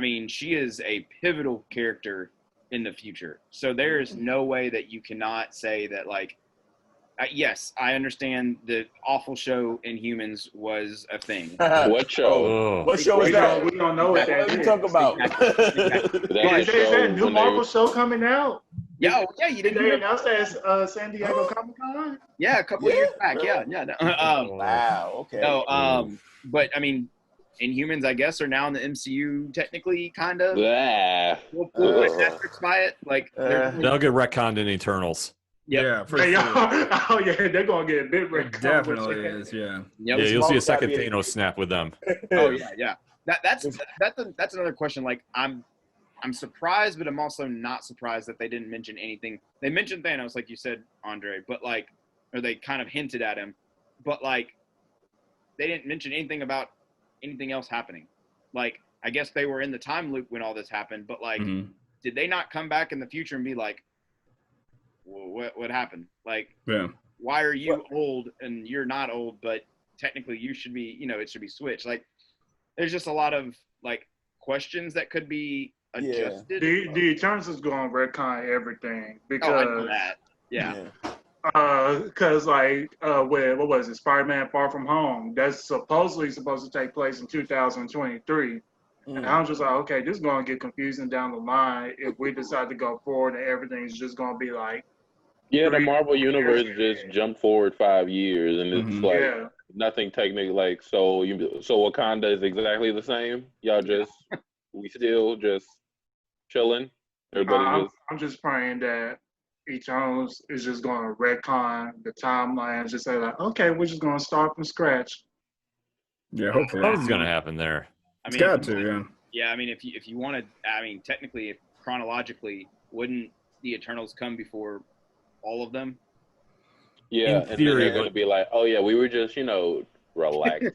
mean, she is a pivotal character in the future. So there is no way that you cannot say that, like, yes, I understand the awful show Inhumans was a thing. What show? What show is that? We don't know what that is. What talk about? Is there a new Marvel show coming out? Yeah, you didn't They hear announced that at San Diego Comic-Con? Yeah, a couple of years back. Yeah. Wow. Okay. No, but I mean, Inhumans, I guess, are now in the MCU technically, kind of. We'll put asterisks by it. Like they'll get retconned in Eternals. Yeah, for Hey, sure. oh yeah, they're gonna get a bit red. It definitely is. Yeah. Yeah, you'll see a second Thanos snap with them. Oh yeah. That's another question. Like I'm surprised, but I'm also not surprised that they didn't mention anything. They mentioned Thanos, like you said, Andre, but like, or they kind of hinted at him, but like, they didn't mention anything about anything else happening. Like, I guess they were in the time loop when all this happened, but like, did they not come back in the future and be like, what happened? Like, why are you old and you're not old, but technically you should be, you know, it should be switched. Like, there's just a lot of like questions that could be adjusted. The Eternals is going to retcon everything because I know that. Yeah. Because like what was it, Spider-Man Far From Home, that's supposedly supposed to take place in 2023. And I was just like, okay, this is going to get confusing down the line if we decide to go forward and everything's just going to be like the Marvel universe just jumped forward 5 years and it's like nothing technically like so Wakanda is exactly the same. Y'all just we still just chilling. I'm just praying that Eternals is just going to retcon the timeline, just say like, okay, we're just going to start from scratch. Yeah, hopefully. Something's gonna happen there. It's got to, yeah. Yeah, I mean, if you wanted, I mean, technically, chronologically, wouldn't the Eternals come before all of them? Yeah, and then they're going to be like, oh yeah, we were just, you know, relaxing.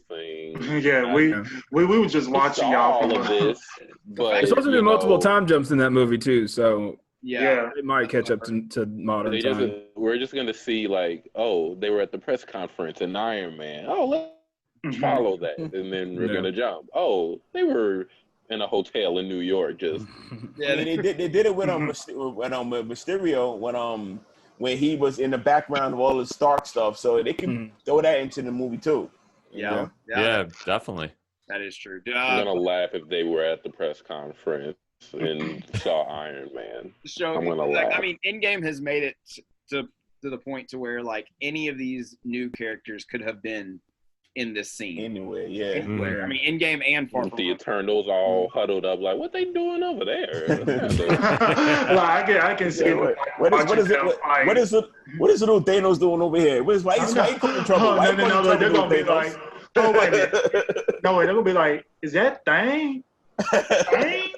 we were just watching y'all all of this. But there's supposed to be multiple time jumps in that movie too, so yeah, it might catch up to modern time. We're just going to see like, oh, they were at the press conference in Iron Man. Oh, let's follow that, and then we're going to jump. Oh, they were in a hotel in New York, just they did it with Mysterio when he was in the background of all the Stark stuff, so they can throw that into the movie too. Yeah, definitely. That is true. I'm gonna laugh if they were at the press conference and saw Iron Man. I'm gonna laugh. I mean, Endgame has made it to the point to where like any of these new characters could have been in this scene. Anyway, yeah. Anywhere. I mean, in game and far from The home. Eternals all huddled up, like, what they doing over there? Like, I can see them. What is little Thanos doing over here? Why he's in trouble? Oh, no, they're gonna be like, oh wait a minute. No, wait, they're gonna be like, is that Thane? Thane?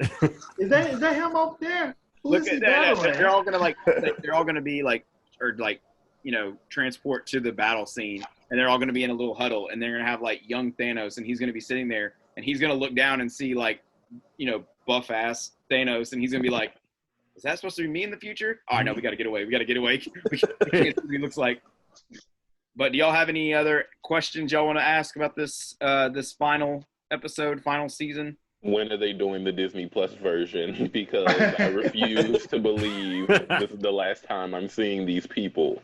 Is that him over there? Look at that. They're all gonna they're all gonna be like, or like, you know, transport to the battle scene, and they're all gonna be in a little huddle, and they're gonna have like young Thanos, and he's gonna be sitting there, and he's gonna look down and see like, you know, buff ass Thanos, and he's gonna be like, is that supposed to be me in the future? Oh, no, we gotta get away. We can't see what he looks like. But do y'all have any other questions y'all want to ask about this this final episode, final season? When are they doing the Disney Plus version? Because I refuse to believe this is the last time I'm seeing these people.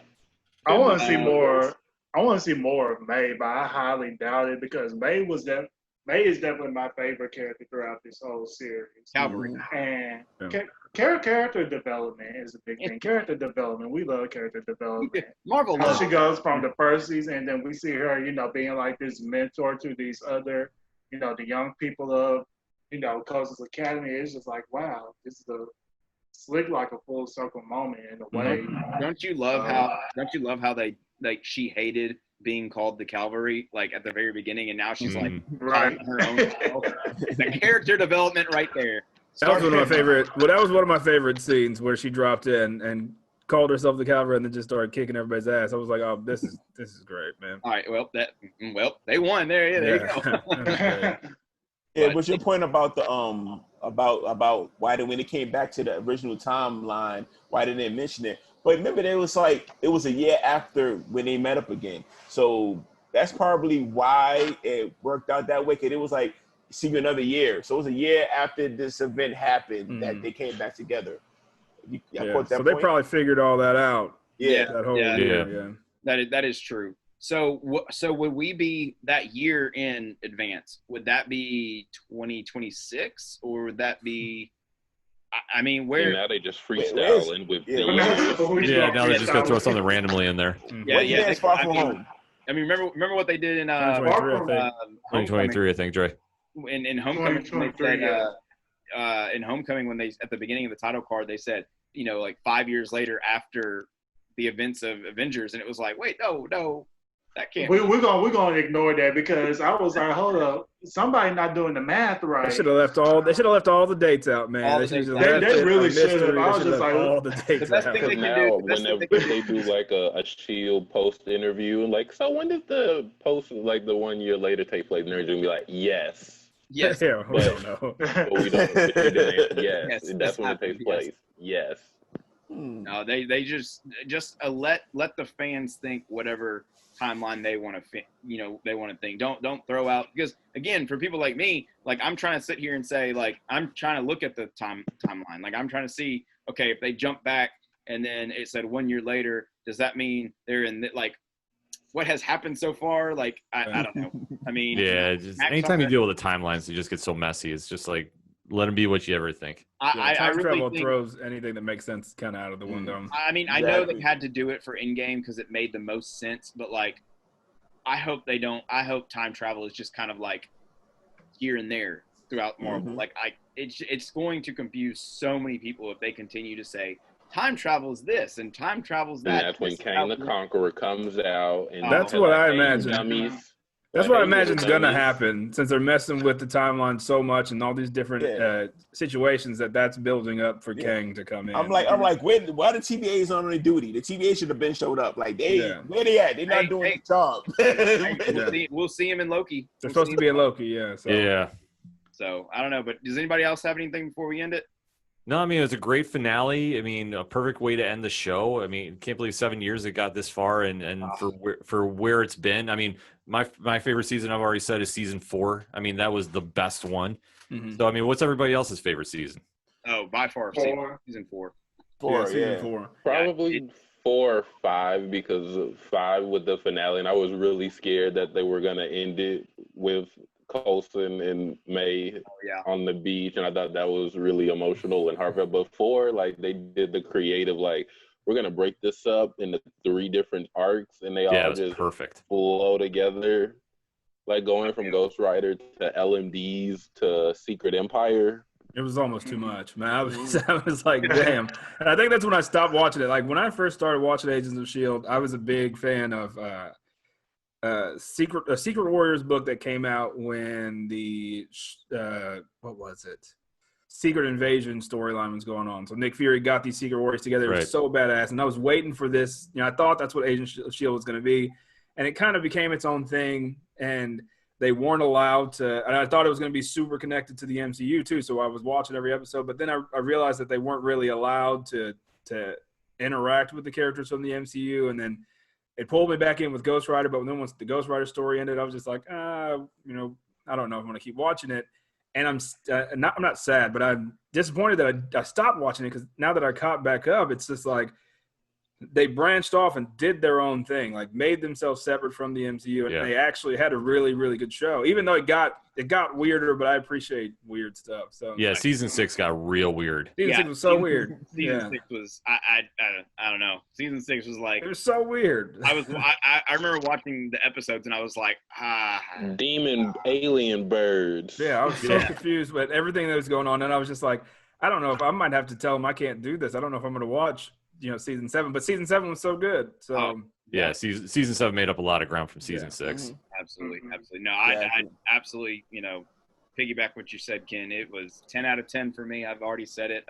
I want to see more. I want to see more of May, but I highly doubt it because May is definitely my favorite character throughout this whole series. Calvary. And character development is a big thing. Character development, we love character development. Marvel How loves she goes from the first season, and then we see her, you know, being like this mentor to these other, you know, the young people of, you know, Coastal's Academy. It's just like, wow, this is a slick, like a full circle moment in a way. Don't you love how they she hated being called the Calvary, like at the very beginning, and now she's like right her own the character development right there. That was one of my favorite. Well, that was one of my favorite scenes where she dropped in and called herself the Calvary and then just started kicking everybody's ass. I was like, oh, this is great, man. All right, well, they won there. Yeah, there you go. Yeah, what's your point about the about why when it came back to the original timeline, why didn't they mention it? But remember, it was a year after when they met up again. So that's probably why it worked out that way. Cause it was like, see you another year. So it was a year after this event happened that they came back together. So they probably figured all that out. Yeah. That whole year. That is true. So would we be that year in advance? Would that be 2026 or would that be? I mean, where now they just freestyling with now they're just gonna throw something randomly in there. It's Far From Home. I mean, remember what they did in 2023, I think, Dre. In Homecoming, in Homecoming, when they at the beginning of the title card, they said, you know, like 5 years later after the events of Avengers, and it was like, wait, no. That can't. We're gonna ignore that because I was like, hold up, somebody not doing the math right. They should have left all the dates out, man. They really should have. I was just like, all the dates out. Now, whenever they do like a Shield post interview, like, so when did the post like the 1 year later take place? And they're gonna be like, yes. Yeah, we don't know. But we don't. Yes, that's when it takes place. Yes. No, they just let the fans think whatever timeline they want to think. Don't throw out, because again, for people like me, like I'm trying to sit here and say, like, I'm trying to look at the timeline. Like I'm trying to see, okay, if they jump back and then it said 1 year later, does that mean they're in like what has happened so far? Like I don't know. I mean, just anytime you deal with the timelines, it just gets so messy. It's just like, let them be what you ever think. Time travel throws anything that makes sense kind of out of the window. I mean, I know they had to do it for in-game because it made the most sense, but like, I hope they don't. I hope time travel is just kind of like here and there throughout Marvel. Like, it's going to confuse so many people if they continue to say time travel is this and time travel is that. And that's when Kang the Conqueror comes out. And that's what I imagine. That's what I imagine is going to happen, since they're messing with the timeline so much and all these different situations that's building up for Kang to come in. I'm like, why the TBA's on their duty? The TBA should have been showed up. Like, where they at? They're not doing the job. We'll see him in Loki. They're supposed to be in Loki, yeah. So I don't know, but does anybody else have anything before we end it? No, I mean, it's a great finale. I mean, a perfect way to end the show. I mean, can't believe 7 years it got this far, and for where it's been. I mean, my favorite season, I've already said, is season 4. I mean, that was the best one. So, I mean, what's everybody else's favorite season? Oh, by far, season 4. Season 4. Probably 4 or 5, because of 5 with the finale, and I was really scared that they were gonna end it with Coulson and May on the beach, and I thought that was really emotional and heartfelt. But 4, like, they did the creative, like, we're gonna break this up into 3 different arcs, and they all just perfect flow together. Like going from Ghost Rider to LMDs to Secret Empire. It was almost too much, man. I was like, damn. And I think that's when I stopped watching it. Like when I first started watching Agents of S.H.I.E.L.D., I was a big fan of Secret Warriors book that came out when the what was it? Secret Invasion storyline was going on. So Nick Fury got these Secret Warriors together. It was so badass, and I was waiting for this. You know, I thought that's what Agents of S.H.I.E.L.D. was going to be, and it kind of became its own thing. And they weren't allowed to, and I thought it was going to be super connected to the MCU too. So I was watching every episode, but then I realized that they weren't really allowed to interact with the characters from the MCU. And then it pulled me back in with Ghost Rider. But then once the Ghost Rider story ended, I was just like, I don't know if I'm going to keep watching it. And I'm not sad, but I'm disappointed that I stopped watching it, because now that I caught back up, it's just like they branched off and did their own thing, like made themselves separate from the MCU, and they actually had a really, really good show. Even though it got weirder, but I appreciate weird stuff. So yeah, season 6 got real weird. Season 6 was so weird. Season 6 was I don't know. Season 6 was like, it was so weird. I remember watching the episodes and I was like, demon alien birds. Yeah, I was so confused with everything that was going on, and I was just like, I don't know if I might have to tell them I can't do this. I don't know if I'm going to watch season 7, but season 7 was so good. So season 7 made up a lot of ground from season 6. Mm-hmm. Absolutely. No, I absolutely, piggyback what you said, Ken. It was 10 out of 10 for me. I've already said it.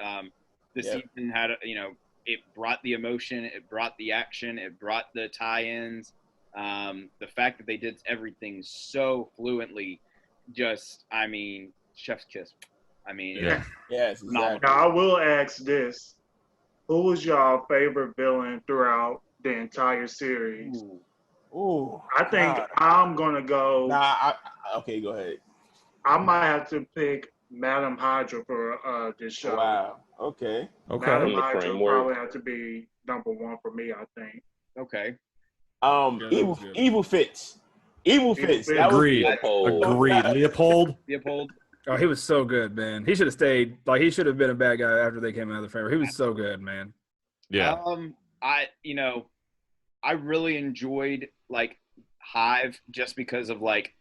This season had, it brought the emotion, it brought the action, it brought the tie-ins. The fact that they did everything so fluently, chef's kiss. Yes, exactly. Now I will ask this. Who was your favorite villain throughout the entire series? Ooh, I think I'm gonna go. Okay, go ahead. I might have to pick Madam Hydra for this show. Wow. Okay. Madam Hydra probably have to be number 1 for me, I think. Okay. Evil Fitz. Agreed. Leopold. Oh, he was so good, man. He should have stayed. Like, he should have been a bad guy after they came out of the frame. He was so good, man. Yeah. I really enjoyed like Hive just because of like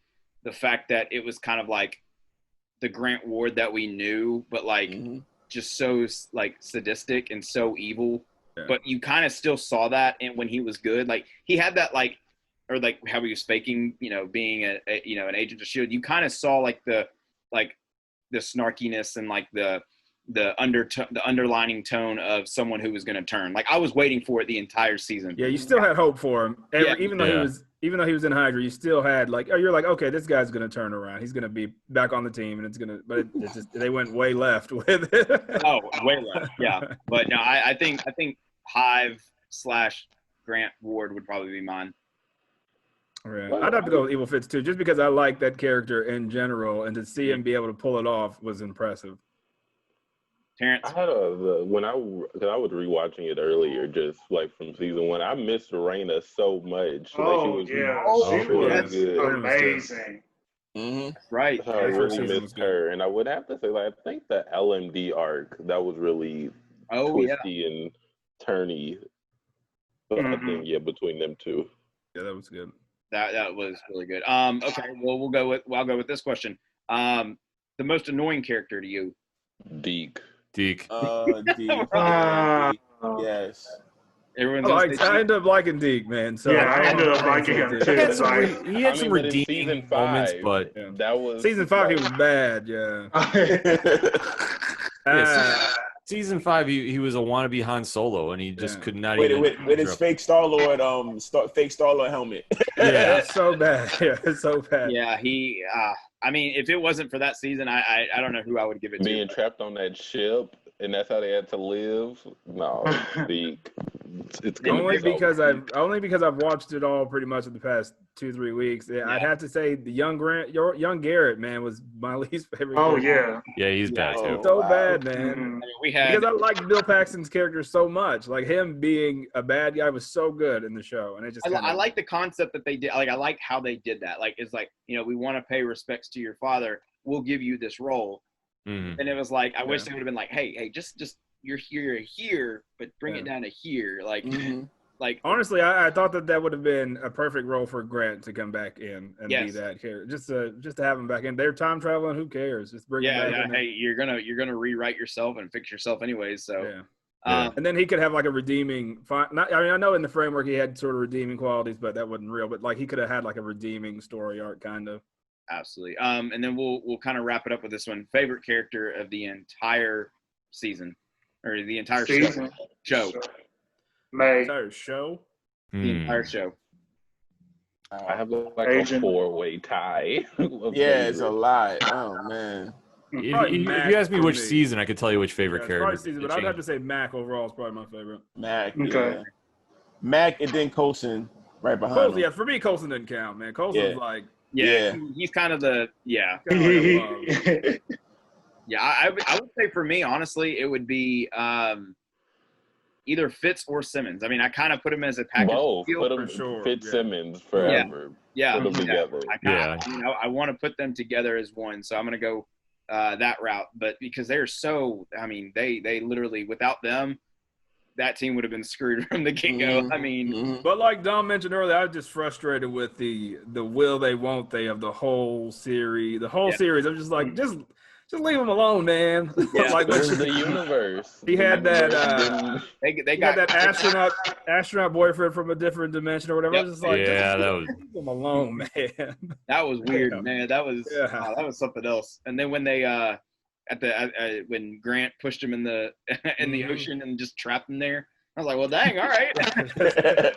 the fact that it was kind of like the Grant Ward that we knew, but like just so like sadistic and so evil. Yeah. But you kind of still saw that, and when he was good, like he had that like, or like how he was faking, being an agent of S.H.I.E.L.D. You kind of saw like the snarkiness and like the underlining tone of someone who was going to turn. Like I was waiting for it the entire season. Yeah, you still had hope for him. Even though he was in Hydra, you still had like, you're like, okay, this guy's going to turn around. He's going to be back on the team, and it's going to. But it's just they went way left with it. Oh, way left. Yeah, but no, I think Hive / Grant Ward would probably be mine. Right. I'd have to go with Evil Fitz too, just because I like that character in general, and to see him be able to pull it off was impressive. Terrance? I had because I was rewatching it earlier, just like from season 1. I missed Raina so much. She was good. Amazing. Right. I really missed her, and I would have to say, like, I think the LMD arc that was really twisty and turny. I think between them two. Yeah, that was good. That was really good. Okay, well I'll go with this question. The most annoying character to you? Deke. Deke. Yes. I ended up liking Deke, man. So I ended up liking him too. He had some redeeming moments, but that was season 5. He was bad. Season 5, he was a wannabe Han Solo, and he just could not even. With his fake Star-Lord, fake Star-Lord helmet. Yeah, so bad. Yeah, so bad. Yeah, he. If it wasn't for that season, I don't know who I would give it to. Being trapped on that ship, and that's how they had to live. No, it's only because I've watched it all pretty much in the past 2-3 weeks. Yeah. I'd have to say the young Garrett, man, was my least favorite. Oh character. Yeah, he's bad too. So bad, man. Because I like Bill Paxton's character so much. Like him being a bad guy was so good in the show, and it just. I like the concept that they did. Like I like how they did that. Like it's like we want to pay respects to your father. We'll give you this role. And it was like I wish they would have been like, hey, just you're here, but bring it down to here. Like like honestly, I thought that would have been a perfect role for Grant to come back in and be that character. Just to have him back in. They're time traveling. Who cares? Just bring him back in. Hey, you're gonna rewrite yourself and fix yourself anyways. So and then he could have like a redeeming. I know in the framework he had sort of redeeming qualities, but that wasn't real. But like he could have had like a redeeming story arc, kind of. Absolutely. And then we'll kind of wrap it up with this one. Favorite character of the entire season, or the entire show. May. Entire show. The entire show. I have like a 4-way tie. Yeah, it's a lot. Oh man. If you ask me which season, I could tell you which favorite character. Season, but I'd have to say Mac overall is probably my favorite. Mac. Okay. Yeah. Mac and then Coulson right behind him. Yeah, for me, Coulson didn't count, man. Coulson's like. Yeah, he's kind of the I would say for me, honestly, it would be either Fitz or Simmons. I mean, I kind of put him as a package. Both. Deal. Put him Simmons forever. Yeah. Put them together. I want to put them together as one, so I'm going to go that route. But because they're so, I mean, they literally, without them, that team would have been screwed from the get-go. I mean, but like Dom mentioned earlier, I was just frustrated with the will they won't they of the whole series. Series, I'm just like, just leave them alone, man. Like the universe. He had that they got that astronaut boyfriend from a different dimension or whatever. I was just like, that was leave them alone, man. That was weird, man. That was that was something else. And then when they when Grant pushed him in the ocean and just trapped him there, I was like, well, dang, all right.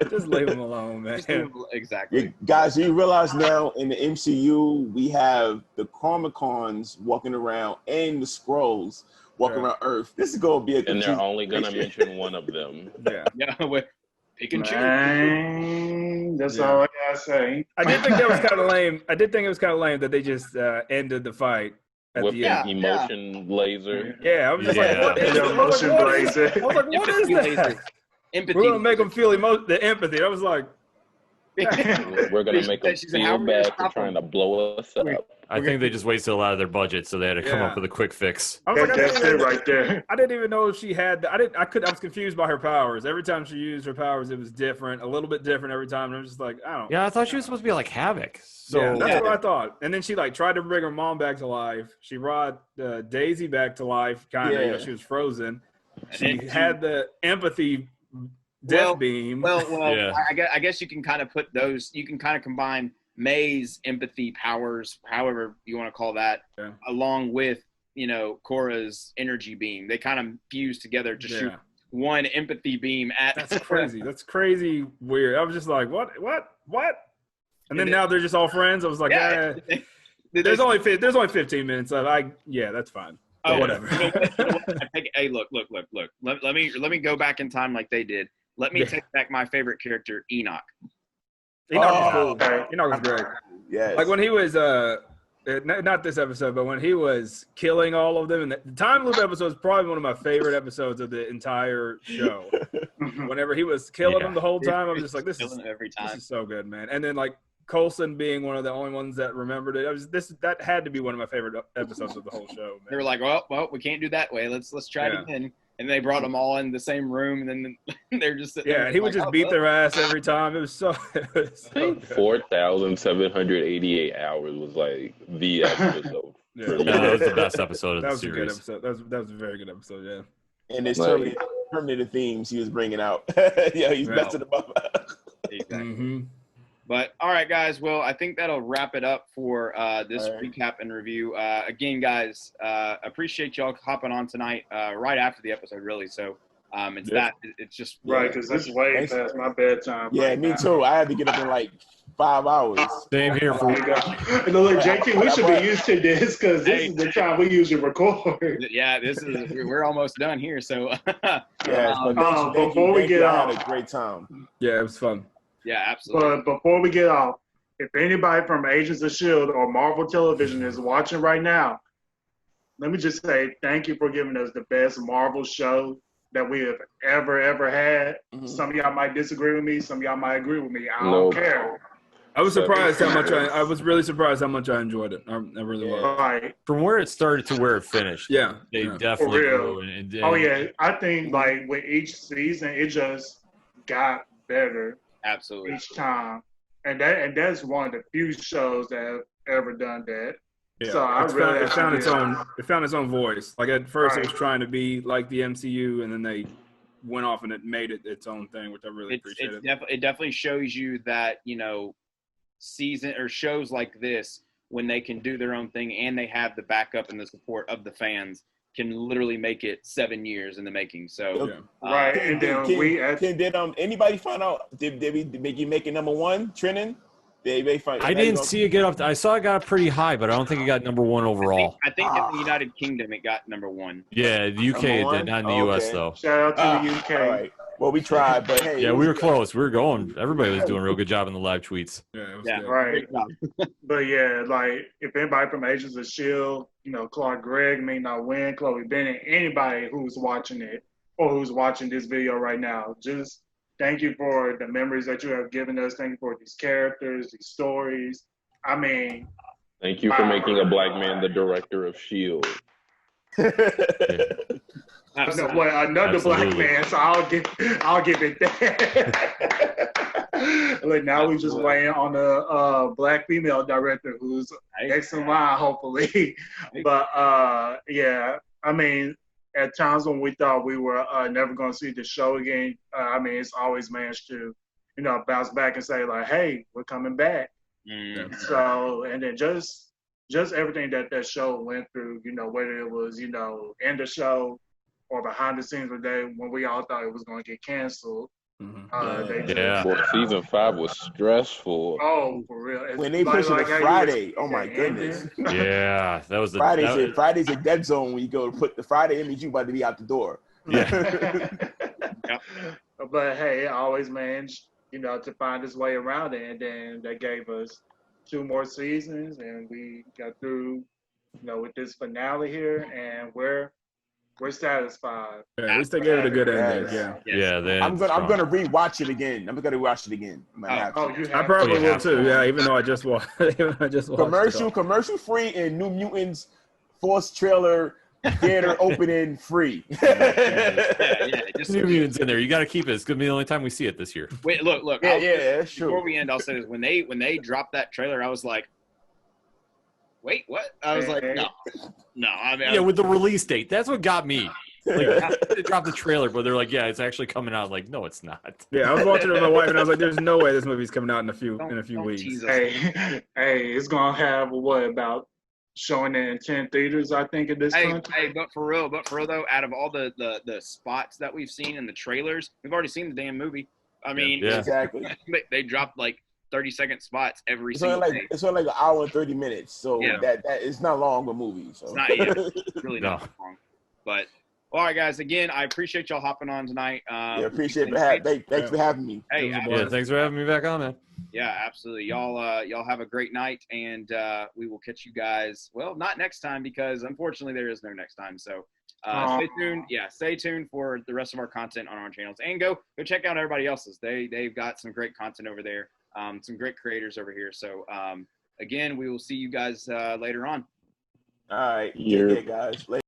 Just leave him alone, man. Exactly. Guys, you realize now in the MCU, we have the Karmicons walking around and the Skrulls walking around Earth. This is going to be and they're only going to mention one of them. Pick and choose. That's all I got to say. I did think that was kind of lame. I did think it was kind of lame that they just ended the fight. With the emotion laser. Yeah, I was just like, what is the emotion laser? I was like, what is that? Empathy. We're going to make them feel the empathy. I was like. We're going to make them feel bad for trying to blow us up. I think they just wasted a lot of their budget, so they had to come up with a quick fix. That's it right there. I didn't even know if she had. I was confused by her powers. Every time she used her powers, it was different, a little bit different every time. And I was just like, I don't. Yeah, I thought she was supposed to be like Havoc. So that's what I thought. And then she like tried to bring her mom back to life. She brought Daisy back to life. Kind of. You know, she was frozen. She had the empathy. Death beam. Well, I guess you can kind of put those. You can kind of combine May's empathy powers, however you want to call that, along with Korra's energy beam. They kind of fuse together to shoot one empathy beam at. That's crazy. That's crazy weird. I was just like, what? And then now they're just all friends. I was like, there's only 15 minutes of that's fine. Oh, whatever. Hey, look. Let me go back in time like they did. Let me take back my favorite character, Enoch. Enoch was cool. Enoch was great. Yes. Like when he was not this episode, but when he was killing all of them, and the time loop episode is probably one of my favorite episodes of the entire show. Whenever he was killing them the whole time, I was just like, this is so good, man. And then like Coulson being one of the only ones that remembered it. That had to be one of my favorite episodes of the whole show, man. They were like, well, we can't do that way. Let's try it again. And they brought them all in the same room, and then they're just sitting there. He would just beat their ass every time. It was so. I think 4,788 hours was like the episode. That was the best episode of the series. That was a good episode. That was a very good episode. Yeah. And it's Terminator themes he was bringing out. He's messing them up. Exactly. Mm-hmm. But all right, guys. Well, I think that'll wrap it up for this recap and review. Again, guys, appreciate y'all hopping on tonight right after the episode, really. So it's just right because this is way past my bedtime. Yeah, me too. I had to get up in like 5 hours. Same here. Look, JT, we should be used to this because this is the time we usually record. Yeah, we're almost done here. So before we get off, I had a great time. Yeah, it was fun. Yeah, absolutely. But before we get off, if anybody from Agents of S.H.I.E.L.D. or Marvel Television is watching right now, let me just say thank you for giving us the best Marvel show that we have ever had. Mm-hmm. Some of y'all might disagree with me. Some of y'all might agree with me. I don't care. I was surprised how much I was really surprised how much I enjoyed it. I really was. Right. From where it started to where it finished. Yeah. They definitely grew. I think like with each season, it just got better Absolutely. each time, and that's one of the few shows that have ever done that. Yeah, so I really it found its give- own. It found its own voice. Like at first, it Right. was trying to be like the MCU, and then they went off and it made it its own thing, which I really appreciated. It definitely shows you that, season or shows like this, when they can do their own thing and they have the backup and the support of the fans, can literally make it 7 years in the making. So right, and then did anybody find out? Did we make it number one trending? They find. I didn't see it get up. I saw it got pretty high, but I don't think it got number one overall. I think in the United Kingdom it got number one. Yeah, the UK it did, not in the US though. Shout out to the UK. All right. Well, we tried, but hey. Yeah, we were close. We were going. Everybody was doing a real good job in the live tweets. Yeah, right. But yeah, like if anybody from Agents of S.H.I.E.L.D., Clark Gregg may not win, Chloe Bennett, anybody who's watching it or who's watching this video right now, just thank you for the memories that you have given us. Thank you for these characters, these stories. I mean, thank you for making a black man the director of S.H.I.E.L.D. Another black man, so I'll give it that. Like now we're just waiting on the black female director who's next in line, hopefully. But yeah, I mean, at times when we thought we were never going to see the show again, I mean, it's always managed to, bounce back and say like, "Hey, we're coming back." So, and then just everything that show went through, whether it was, in the show or behind the scenes when we all thought it was going to get canceled. Boy, season 5 was stressful. Oh, for real. When they pushed it to Friday, oh my goodness. Yeah, that was the Friday's a dead zone when you go to put the Friday image, you about to be out the door. Yeah. But hey, it always managed, to find its way around it. And then they gave us 2 more seasons and we got through, with this finale here, and we're satisfied. Yeah, at least they gave it a good ending. Yeah. I'm gonna rewatch it again. I'm gonna watch it again. I probably will too. Yeah, even though I just watched. Commercial free and New Mutants Force trailer theater opening free. Just New Mutants in there. You got to keep it. It's gonna be the only time we see it this year. Wait, look. That's true. Before we end, I'll say this: when they dropped that trailer, I was like, "Wait, what?" I was like, "No." I mean, with the release date, that's what got me. Like, they dropped the trailer, but they're like, "Yeah, it's actually coming out." Like, no, it's not. Yeah, I was watching it with my wife, and I was like, "There's no way this movie's coming out in a few weeks." Hey, it's gonna have about showing it in 10 theaters, I think, in this country. Hey, but for real though, out of all the spots that we've seen in the trailers, we've already seen the damn movie. I mean, exactly. They dropped like 30-second spots every single day. It's only like an hour and 30 minutes, so that it's not long a movie. So. It's not, it's really not long. But all right, guys. Again, I appreciate y'all hopping on tonight. Appreciate it. Thanks for having me. Hey, thanks for having me back on, man. Yeah, absolutely. Y'all have a great night, and we will catch you guys. Well, not next time because unfortunately there is no next time. So stay tuned. Yeah, stay tuned for the rest of our content on our channels, and go check out everybody else's. They've got some great content over there. Some great creators over here. So again, we will see you guys later on. All right. Take care, guys. Later.